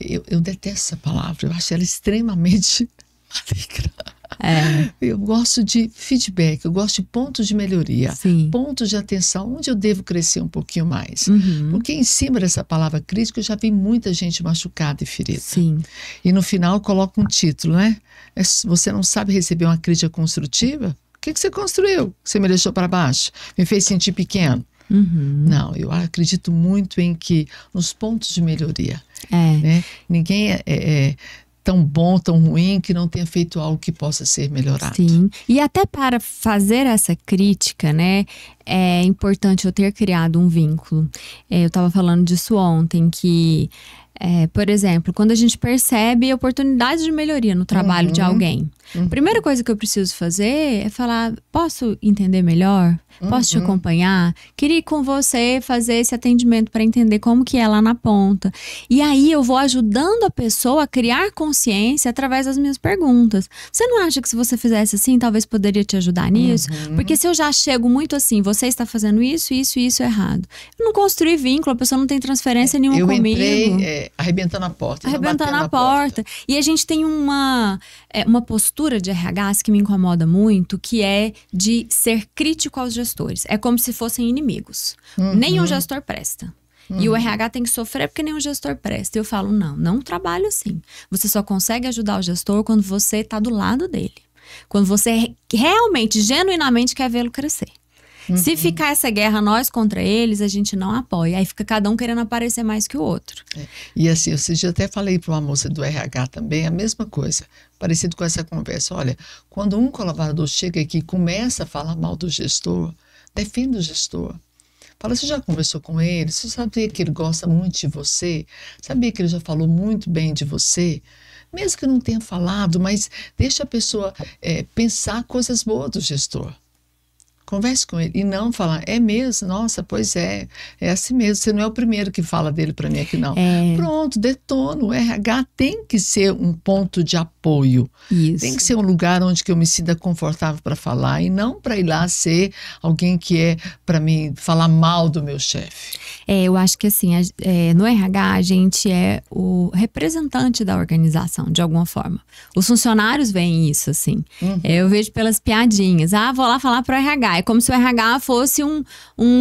Eu detesto essa palavra, eu acho ela extremamente maligna. Eu gosto de feedback, eu gosto de pontos de melhoria, pontos de atenção, onde eu devo crescer um pouquinho mais. Porque em cima dessa palavra crítica eu já vi muita gente machucada e ferida. E no final coloca um título, né? Você não sabe receber uma crítica construtiva? O que você construiu? Você me deixou para baixo? Me fez sentir pequeno? Não, eu acredito muito nos pontos de melhoria. Né? Ninguém é tão bom, tão ruim, que não tenha feito algo que possa ser melhorado. E até para fazer essa crítica, né, é importante eu ter criado um vínculo. Eu estava falando disso ontem, que, por exemplo, quando a gente percebe oportunidades de melhoria no trabalho de alguém, a primeira coisa que eu preciso fazer é falar, posso entender melhor? Posso te acompanhar? Queria ir com você fazer esse atendimento para entender como que é lá na ponta. E aí eu vou ajudando a pessoa a criar consciência através das minhas perguntas. Você não acha que se você fizesse assim, talvez poderia te ajudar nisso? Porque se eu já chego muito assim, você está fazendo isso, isso e isso errado. Eu não construí vínculo, a pessoa não tem transferência nenhuma comigo. Eu entrei arrebentando a porta. Arrebentando a porta. E a gente tem uma postura de RHs que me incomoda muito, que é de ser crítico aos gestores. É como se fossem inimigos. Nenhum gestor presta. E o RH tem que sofrer porque nenhum gestor presta. Eu falo, não trabalho assim. Você só consegue ajudar o gestor quando você está do lado dele. Quando você realmente, genuinamente quer vê-lo crescer. Se ficar essa guerra nós contra eles, a gente não apoia. Aí fica cada um querendo aparecer mais que o outro. E assim, eu até falei para uma moça do RH também, a mesma coisa, parecido com essa conversa. Olha, quando um colaborador chega aqui e começa a falar mal do gestor, defende o gestor. Fala, você já conversou com ele? Você sabia que ele gosta muito de você? Sabia que ele já falou muito bem de você? Mesmo que não tenha falado, mas deixa a pessoa pensar coisas boas do gestor. Converse com ele e não falar, é mesmo? Nossa, pois é assim mesmo. Você não é o primeiro que fala dele para mim aqui, não. Pronto, detona. O RH tem que ser um ponto de apoio. Tem que ser um lugar onde que eu me sinta confortável para falar e não para ir lá ser alguém que para mim falar mal do meu chefe. Eu acho que assim, no RH a gente é o representante da organização, de alguma forma. Os funcionários veem isso, assim. Eu vejo pelas piadinhas. Vou lá falar pro RH. É como se o RH fosse um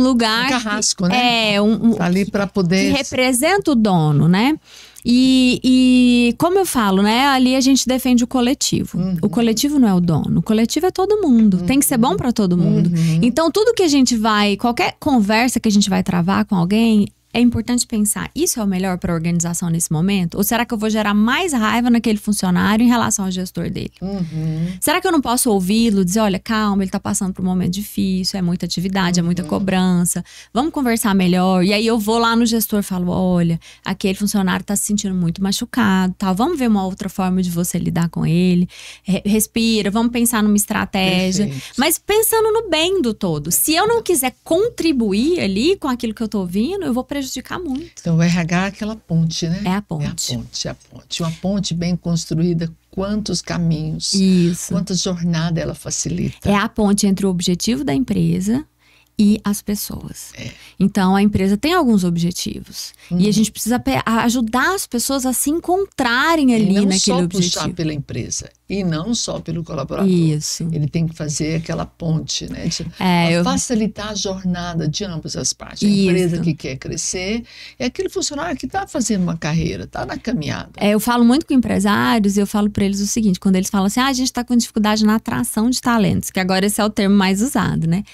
lugar... Um carrasco, né? Ali para poder... Que representa o dono, né? E como eu falo, né? Ali a gente defende o coletivo. O coletivo não é o dono. O coletivo é todo mundo. Tem que ser bom para todo mundo. Então, tudo que a gente qualquer conversa que a gente vai travar com alguém, é importante pensar, isso é o melhor para a organização nesse momento? Ou será que eu vou gerar mais raiva naquele funcionário em relação ao gestor dele? Será que eu não posso ouvi-lo, dizer, olha, calma, ele está passando por um momento difícil, é muita atividade, é muita cobrança, vamos conversar melhor? E aí eu vou lá no gestor e falo, olha, aquele funcionário está se sentindo muito machucado, tal, vamos ver uma outra forma de você lidar com ele, respira, vamos pensar numa estratégia, mas pensando no bem do todo. Se eu não quiser contribuir ali com aquilo que eu estou ouvindo, eu vou prejudicar muito. Então o RH é aquela ponte, né? É a ponte. É a ponte. Uma ponte bem construída, quantos caminhos, quantas jornadas ela facilita. É a ponte entre o objetivo da empresa e as pessoas. Então, a empresa tem alguns objetivos. E a gente precisa ajudar as pessoas a se encontrarem ali naquele objetivo. E não só puxar pela empresa. E não só pelo colaborador. Ele tem que fazer aquela ponte, né? Facilitar a jornada de ambas as partes. A empresa que quer crescer é aquele funcionário que está fazendo uma carreira, está na caminhada. Eu falo muito com empresários e eu falo para eles o seguinte, quando eles falam assim, a gente está com dificuldade na atração de talentos, que agora esse é o termo mais usado, né?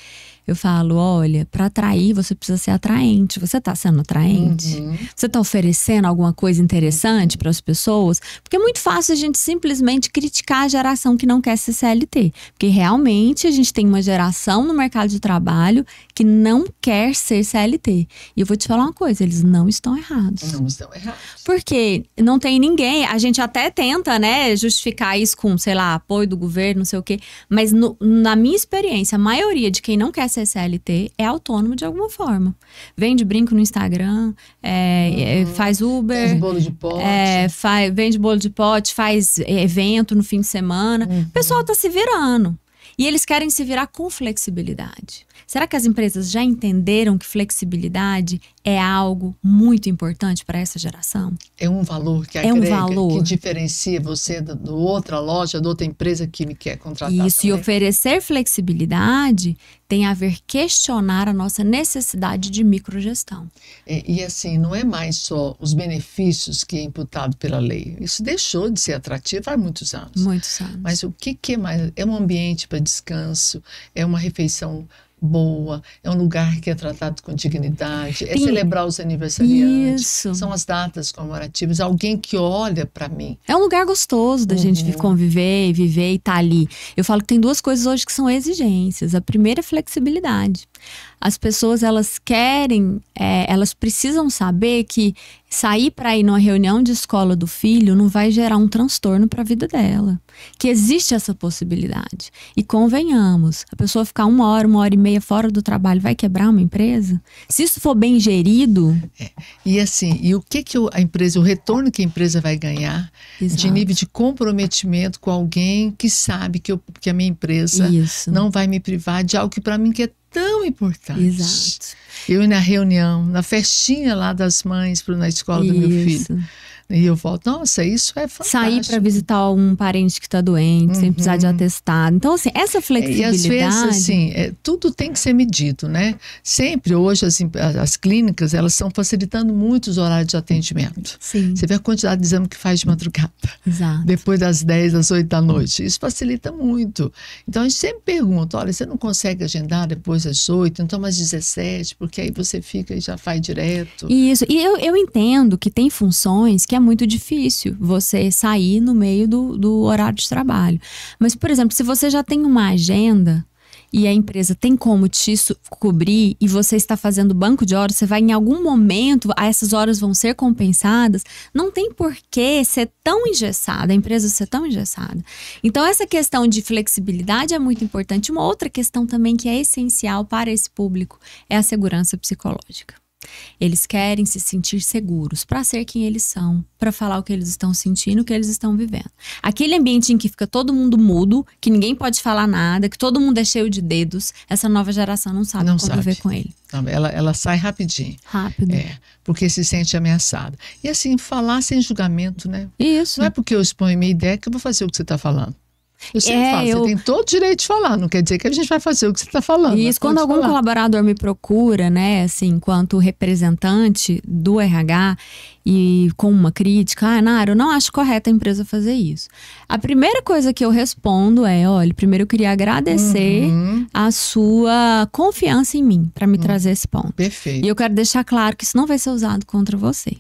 Eu falo, olha, para atrair você precisa ser atraente. Você está sendo atraente? Você está oferecendo alguma coisa interessante para as pessoas? Porque é muito fácil a gente simplesmente criticar a geração que não quer ser CLT. Porque realmente a gente tem uma geração no mercado de trabalho que não quer ser CLT. E eu vou te falar uma coisa, eles não estão errados. Não estão errados. Porque não tem ninguém, a gente até tenta, né, justificar isso com, sei lá, apoio do governo, não sei o quê. Mas na minha experiência, a maioria de quem não quer ser CLT é autônomo de alguma forma. Vende brinco no Instagram, faz Uber. Vende bolo de pote. Vende bolo de pote, faz evento no fim de semana. O pessoal tá se virando. E eles querem se virar com flexibilidade. Será que as empresas já entenderam que flexibilidade é algo muito importante para essa geração? É um valor que agrega, que diferencia você do outra loja, da outra empresa que me quer contratar. Isso, também. E oferecer flexibilidade tem a ver questionar a nossa necessidade de microgestão. E assim, não é mais só os benefícios que é imputado pela lei. Isso deixou de ser atrativo há muitos anos. Muitos anos. Mas o que é mais? É um ambiente para descanso, é uma refeição boa, é um lugar que é tratado com dignidade, é celebrar os aniversariantes, Isso. São as datas comemorativas, alguém que olha para mim. É um lugar gostoso da gente conviver, viver e estar ali. Eu falo que tem duas coisas hoje que são exigências. A primeira é flexibilidade. As pessoas, elas querem, elas precisam saber que sair para ir numa reunião de escola do filho não vai gerar um transtorno para a vida dela. Que existe essa possibilidade. E convenhamos, a pessoa ficar 1 hora e meia fora do trabalho vai quebrar uma empresa? Se isso for bem gerido... E assim, e o que a empresa, o retorno que a empresa vai ganhar de nível de comprometimento com alguém que sabe que a minha empresa não vai me privar de algo que para mim que é tão importante. Exato. Eu ir na reunião, na festinha lá das mães na escola do meu filho. E eu volto, nossa, isso é fantástico. Sair para visitar um parente que está doente, sem precisar de atestado. Então, assim, essa flexibilidade... E às vezes, assim, tudo tem que ser medido, né? Sempre, hoje, as clínicas, elas estão facilitando muito os horários de atendimento. Sim. Você vê a quantidade de exame que faz de madrugada. Exato. Depois das 10, das 8 da noite. Isso facilita muito. Então, a gente sempre pergunta, olha, você não consegue agendar depois das 8, então às 17, porque aí você fica e já faz direto. Isso. E eu entendo que tem funções que é muito difícil você sair no meio do horário de trabalho. Mas, por exemplo, se você já tem uma agenda e a empresa tem como te cobrir e você está fazendo banco de horas, você vai em algum momento, essas horas vão ser compensadas, não tem por que ser tão engessada, a empresa ser tão engessada. Então, essa questão de flexibilidade é muito importante. Uma outra questão também que é essencial para esse público é a segurança psicológica. Eles querem se sentir seguros para ser quem eles são, para falar o que eles estão sentindo, o que eles estão vivendo. Aquele ambiente em que fica todo mundo mudo, que ninguém pode falar nada, que todo mundo é cheio de dedos, essa nova geração não sabe conviver com ele. Não, ela sai rapidinho. Rápido. Porque se sente ameaçada. E assim, falar sem julgamento, né? Isso. Não é porque eu exponho minha ideia que eu vou fazer o que você está falando. Eu sempre falo, você tem todo o direito de falar, não quer dizer que a gente vai fazer o que você está falando. Isso, quando algum colaborador me procura, né, assim, enquanto representante do RH e com uma crítica, Nara, eu não acho correto a empresa fazer isso. A primeira coisa que eu respondo é, olha, primeiro eu queria agradecer a sua confiança em mim para me trazer esse ponto. Perfeito. E eu quero deixar claro que isso não vai ser usado contra você.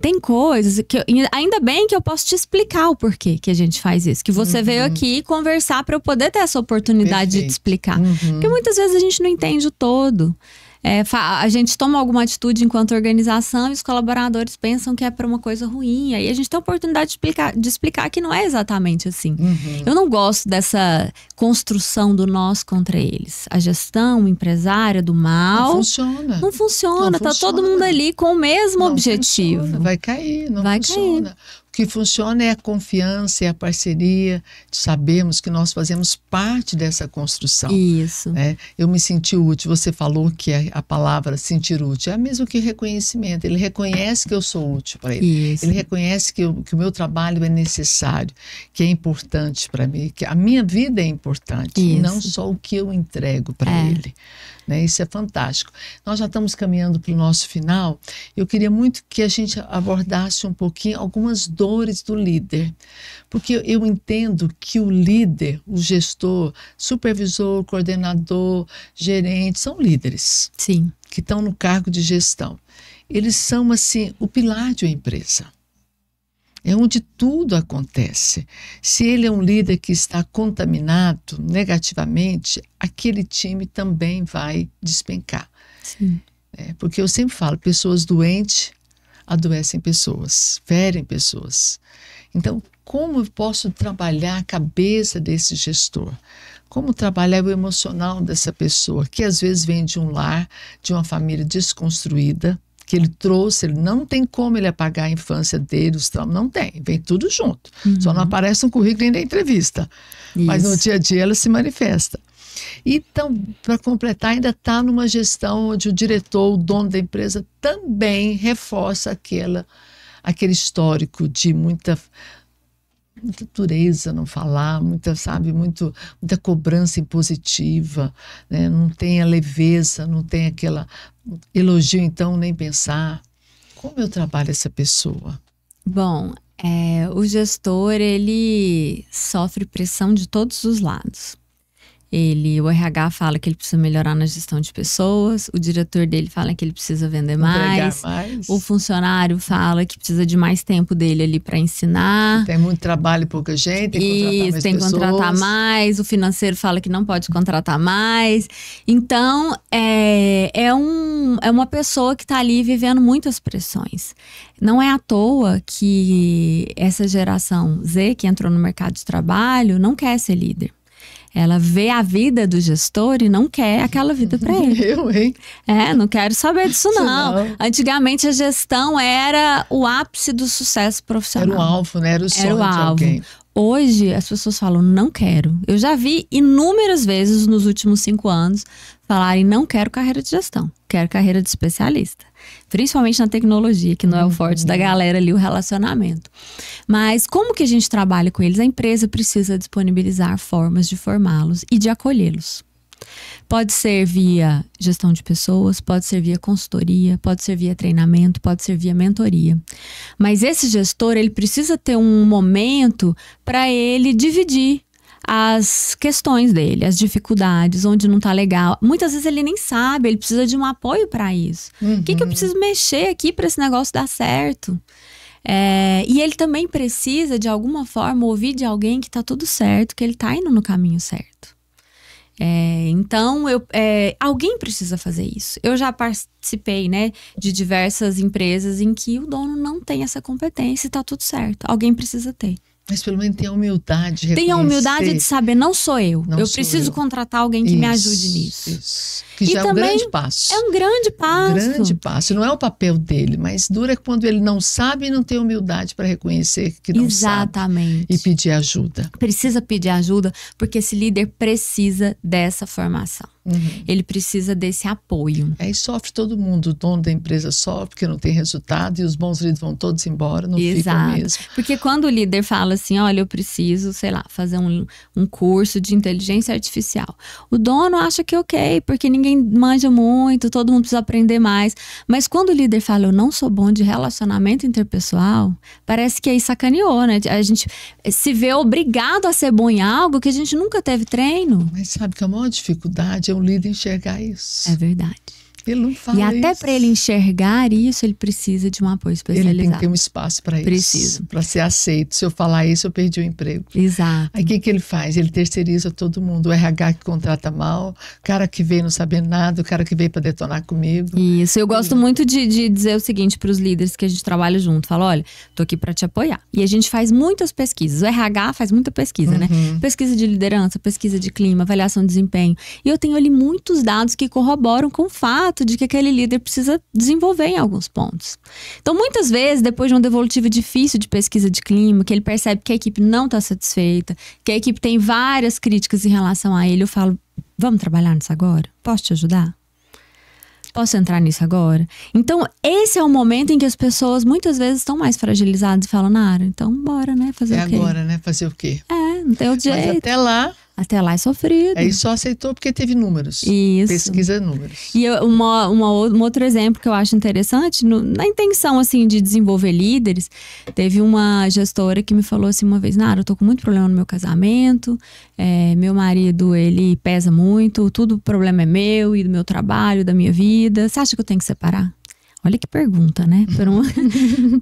Tem coisas que ainda bem que eu posso te explicar o porquê que a gente faz isso. Que você veio aqui conversar para eu poder ter essa oportunidade de te explicar. Porque muitas vezes a gente não entende o todo. A gente toma alguma atitude enquanto organização e os colaboradores pensam que é para uma coisa ruim. Aí a gente tem a oportunidade de explicar que não é exatamente assim. Eu não gosto dessa construção do nós contra eles. A gestão empresária do mal... Não funciona. Não funciona. Tá todo mundo ali com o mesmo objetivo. Funciona. Vai cair, não funciona. O que funciona é a confiança, é a parceria, sabemos que nós fazemos parte dessa construção. Isso. Eu me senti útil, você falou que a palavra sentir útil é a mesma que reconhecimento, ele reconhece que eu sou útil para ele. Isso. Ele reconhece que o meu trabalho é necessário, que é importante para mim, que a minha vida é importante, e não só o que eu entrego para ele. Isso é fantástico. Nós já estamos caminhando para o nosso final. Eu queria muito que a gente abordasse um pouquinho algumas dores do líder. Porque eu entendo que o líder, o gestor, supervisor, coordenador, gerente, são líderes. Sim. Que estão no cargo de gestão. Eles são, assim, o pilar de uma empresa. É onde tudo acontece. Se ele é um líder que está contaminado negativamente, aquele time também vai despencar. Sim. Porque eu sempre falo, pessoas doentes adoecem pessoas, ferem pessoas. Então, como eu posso trabalhar a cabeça desse gestor? Como trabalhar o emocional dessa pessoa, que às vezes vem de um lar, de uma família desconstruída, que ele trouxe, ele não tem como ele apagar a infância dele, os traumas, não tem, vem tudo junto. Só não aparece no currículo nem na entrevista, mas no dia a dia ela se manifesta. Então, para completar, ainda está numa gestão onde o diretor, o dono da empresa, também reforça aquele histórico de muita dureza, não falar, muita cobrança impositiva, né? Não tem a leveza, não tem aquela elogio, então, nem pensar. Como eu trabalho essa pessoa? Bom, o gestor, ele sofre pressão de todos os lados. O RH fala que ele precisa melhorar na gestão de pessoas, o diretor dele fala que ele precisa vender mais, o funcionário fala que precisa de mais tempo dele ali para ensinar. Tem muito trabalho e pouca gente, tem que contratar mais, o financeiro fala que não pode contratar mais. Então, é uma pessoa que está ali vivendo muitas pressões. Não é à toa que essa geração Z, que entrou no mercado de trabalho, não quer ser líder. Ela vê a vida do gestor e não quer aquela vida para ele. Eu, hein? Não quero saber disso não. Antigamente a gestão era o ápice do sucesso profissional. Era o alvo, né? Era o sonho de alguém. Hoje as pessoas falam, não quero. Eu já vi inúmeras vezes nos últimos 5 anos falarem, não quero carreira de gestão, quero carreira de especialista. Principalmente na tecnologia, que não é o forte da galera ali, o relacionamento. Mas como que a gente trabalha com eles? A empresa precisa disponibilizar formas de formá-los e de acolhê-los. Pode ser via gestão de pessoas, pode ser via consultoria, pode ser via treinamento, pode ser via mentoria. Mas esse gestor, ele precisa ter um momento para ele dividir as questões dele, as dificuldades, onde não tá legal. Muitas vezes ele nem sabe, ele precisa de um apoio para isso. O que eu preciso mexer aqui para esse negócio dar certo? E ele também precisa, de alguma forma, ouvir de alguém que tá tudo certo, que ele tá indo no caminho certo. Então, alguém precisa fazer isso. Eu já participei, né, de diversas empresas em que o dono não tem essa competência e tá tudo certo. Alguém precisa ter. Mas pelo menos tem a humildade de reconhecer. Tem a humildade de saber, não sou eu. Eu preciso contratar alguém que me ajude nisso. Isso. Que já é um grande passo. É um grande passo. Um grande passo. Não é o papel dele, mas dura quando ele não sabe e não tem humildade para reconhecer que não sabe. E pedir ajuda. Precisa pedir ajuda, porque esse líder precisa dessa formação. Ele precisa desse apoio. Aí sofre todo mundo. O dono da empresa sofre porque não tem resultado e os bons líderes vão todos embora, não ficam mesmo. Porque quando o líder fala assim, olha, eu preciso, sei lá, fazer um curso de inteligência artificial. O dono acha que é ok, porque ninguém manja muito, todo mundo precisa aprender mais. Mas quando o líder fala, eu não sou bom de relacionamento interpessoal, parece que aí sacaneou, né? A gente se vê obrigado a ser bom em algo que a gente nunca teve treino. Mas sabe que a maior dificuldade é o líder enxergar isso. É verdade. Ele não fala isso. E até para ele enxergar isso, ele precisa de um apoio especializado. Ele tem que ter um espaço para isso. Precisa. Para ser aceito. Se eu falar isso, eu perdi o emprego. Exato. Aí o que ele faz? Ele terceiriza todo mundo. O RH que contrata mal, o cara que veio não sabendo nada, o cara que veio para detonar comigo. Isso. Eu gosto muito de dizer o seguinte para os líderes que a gente trabalha junto. Fala, olha, tô aqui para te apoiar. E a gente faz muitas pesquisas. O RH faz muita pesquisa, né? Pesquisa de liderança, pesquisa de clima, avaliação de desempenho. E eu tenho ali muitos dados que corroboram com o fato de que aquele líder precisa desenvolver em alguns pontos. Então, muitas vezes, depois de um devolutivo difícil de pesquisa de clima, que ele percebe que a equipe não está satisfeita, que a equipe tem várias críticas em relação a ele, eu falo, vamos trabalhar nisso agora? Posso te ajudar? Posso entrar nisso agora? Então, esse é o momento em que as pessoas muitas vezes estão mais fragilizadas e falam, Nara, então bora, né? Fazer o quê? Agora, né? Fazer o quê? Não tem outro jeito. Mas até lá é sofrido. Aí só aceitou porque teve números. Isso. Pesquisa números. E um outro exemplo que eu acho interessante, na intenção assim de desenvolver líderes, teve uma gestora que me falou assim uma vez, Nara, eu tô com muito problema no meu casamento, meu marido, ele pesa muito, tudo o problema é meu e do meu trabalho, da minha vida. Você acha que eu tenho que separar? Olha que pergunta, né?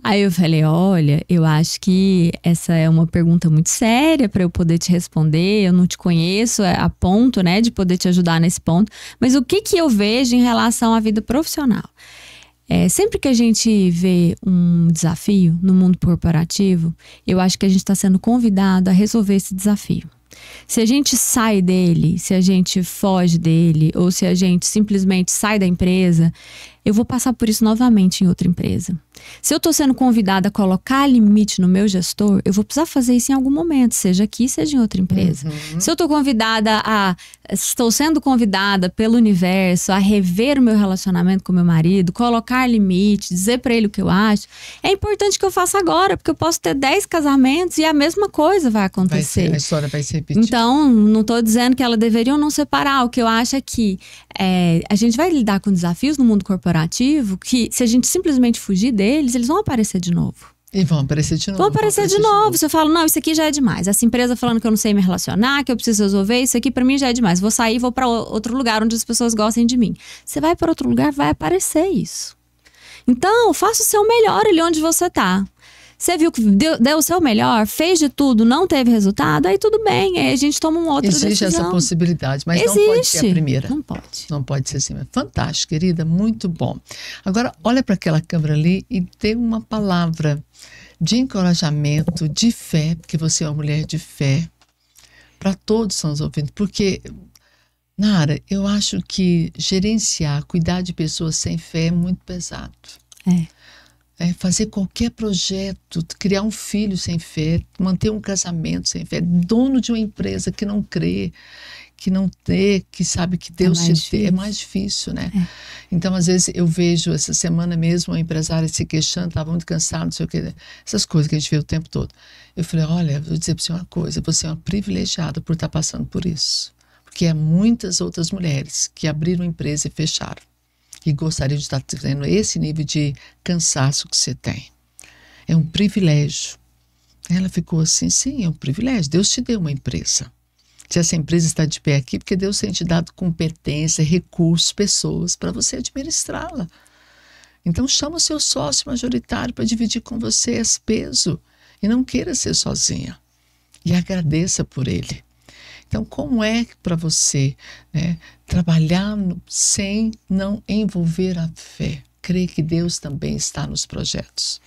Aí eu falei, olha, eu acho que essa é uma pergunta muito séria para eu poder te responder. Eu não te conheço a ponto, né, de poder te ajudar nesse ponto. Mas o que eu vejo em relação à vida profissional? Sempre que a gente vê um desafio no mundo corporativo, eu acho que a gente está sendo convidado a resolver esse desafio. Se a gente sai dele, se a gente foge dele, ou se a gente simplesmente sai da empresa, eu vou passar por isso novamente em outra empresa. Se eu estou sendo convidada a colocar limite no meu gestor, eu vou precisar fazer isso em algum momento, seja aqui, seja em outra empresa. Se eu estou sendo convidada pelo universo a rever o meu relacionamento com meu marido, colocar limite, dizer para ele o que eu acho, é importante que eu faça agora, porque eu posso ter 10 casamentos e a mesma coisa vai acontecer. A história vai se repetir. Então, não estou dizendo que elas deveriam não separar. O que eu acho é que a gente vai lidar com desafios no mundo corporativo que, se a gente simplesmente fugir deles, eles vão aparecer de novo. E vão aparecer de novo. Vão aparecer de novo. Você fala, não, isso aqui já é demais. Essa empresa falando que eu não sei me relacionar, que eu preciso resolver, isso aqui pra mim já é demais. Vou sair e vou pra outro lugar onde as pessoas gostem de mim. Você vai para outro lugar, vai aparecer isso. Então, faça o seu melhor ali onde você tá. Você viu que deu o seu melhor, fez de tudo, não teve resultado, aí tudo bem, aí a gente toma uma outra decisão. Existe essa possibilidade, mas não pode ser a primeira. Não pode. Não pode ser assim. Fantástico, querida, muito bom. Agora, olha para aquela câmera ali e dê uma palavra de encorajamento, de fé, porque você é uma mulher de fé, para todos que estão nos ouvindo. Porque, Nara, eu acho que gerenciar, cuidar de pessoas sem fé é muito pesado. Fazer qualquer projeto, criar um filho sem fé, manter um casamento sem fé, dono de uma empresa que não crê, que não tem, que sabe que Deus te dê, é mais difícil, né? Então, às vezes, eu vejo, essa semana mesmo, uma empresária se queixando, estava muito cansada, não sei o que, essas coisas que a gente vê o tempo todo. Eu falei, olha, vou dizer para você uma coisa, você é uma privilegiada por estar passando por isso. Porque há muitas outras mulheres que abriram empresa e fecharam. E gostaria de estar tendo esse nível de cansaço que você tem. É um privilégio. Ela ficou assim, sim, é um privilégio. Deus te deu uma empresa. Se essa empresa está de pé aqui, porque Deus tem te dado competência, recursos, pessoas para você administrá-la. Então chama o seu sócio majoritário para dividir com você esse peso. E não queira ser sozinha. E agradeça por ele. Então, como é para você, né, trabalhar sem não envolver a fé? Crer que Deus também está nos projetos.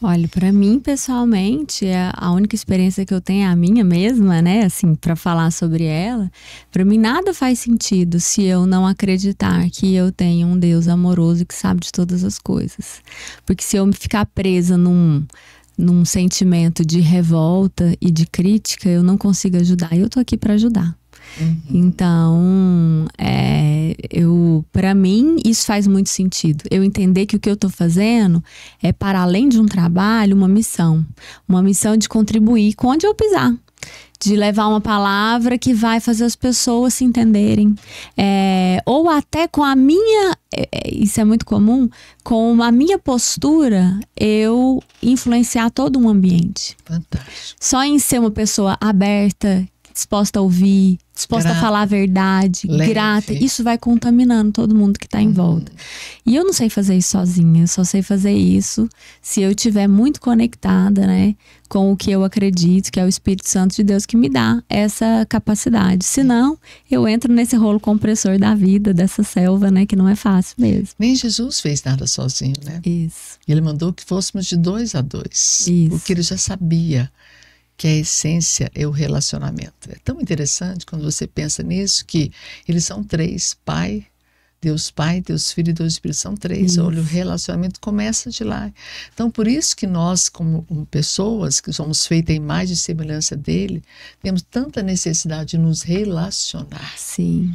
Olha, para mim, pessoalmente, a única experiência que eu tenho é a minha mesma, né? Assim, para falar sobre ela. Para mim, nada faz sentido se eu não acreditar que eu tenho um Deus amoroso que sabe de todas as coisas. Porque se eu ficar presa num sentimento de revolta e de crítica, eu não consigo ajudar. E eu tô aqui para ajudar. Então, para mim, isso faz muito sentido. Eu entender que o que eu tô fazendo é, para além de um trabalho, uma missão. Uma missão de contribuir com onde eu pisar. De levar uma palavra que vai fazer as pessoas se entenderem. Ou até com a minha, isso é muito comum, com a minha postura, eu influenciar todo um ambiente. Fantástico. Só em ser uma pessoa aberta, disposta a ouvir, disposta a falar a verdade, grata, isso vai contaminando todo mundo que está em volta. E eu não sei fazer isso sozinha, eu só sei fazer isso se eu estiver muito conectada, né, com o que eu acredito, que é o Espírito Santo de Deus que me dá essa capacidade. Senão, eu entro nesse rolo compressor da vida, dessa selva, né, que não é fácil mesmo. Nem Jesus fez nada sozinho, né? Isso. Ele mandou que fôssemos de 2 a 2. Isso. Porque ele já sabia que a essência é o relacionamento. É tão interessante quando você pensa nisso, que eles são 3, Pai, Deus Filho e Deus Espírito, são 3. Olha, o relacionamento começa de lá. Então, por isso que nós, como pessoas que somos feitas em imagem e semelhança dele, temos tanta necessidade de nos relacionar. Sim.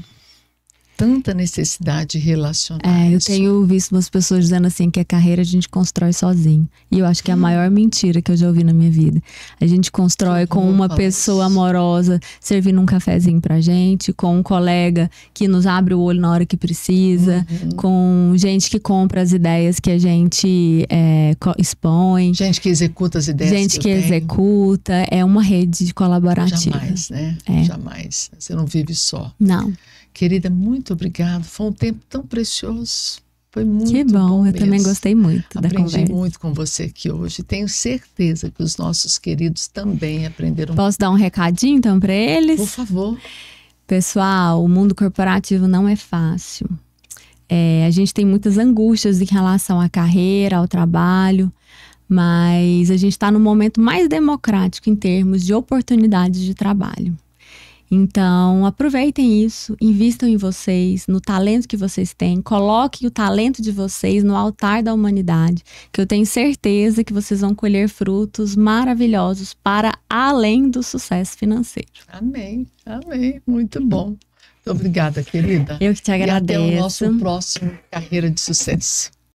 Tanta necessidade de relacionar. Eu tenho visto umas pessoas dizendo assim que a carreira a gente constrói sozinho. E eu acho que é a maior mentira que eu já ouvi na minha vida. A gente constrói com uma pessoa amorosa servindo um cafezinho pra gente, com um colega que nos abre o olho na hora que precisa, com gente que compra as ideias que a gente expõe. Gente que executa as ideias. Gente que executa. É uma rede colaborativa. Jamais, né? Jamais. Você não vive só. Não. Querida, muito obrigada. Foi um tempo tão precioso. Foi muito bom. Que bom, eu também gostei muito da conversa. Aprendi muito com você aqui hoje. Tenho certeza que os nossos queridos também aprenderam. Posso dar um recadinho então para eles? Por favor. Pessoal, o mundo corporativo não é fácil. A gente tem muitas angústias em relação à carreira, ao trabalho. Mas a gente está no momento mais democrático em termos de oportunidades de trabalho. Então, aproveitem isso, invistam em vocês, no talento que vocês têm, coloquem o talento de vocês no altar da humanidade, que eu tenho certeza que vocês vão colher frutos maravilhosos para além do sucesso financeiro. Amém, amém, muito bom. Muito obrigada, querida. Eu que te agradeço. E até o nosso próximo Carreira de Sucesso.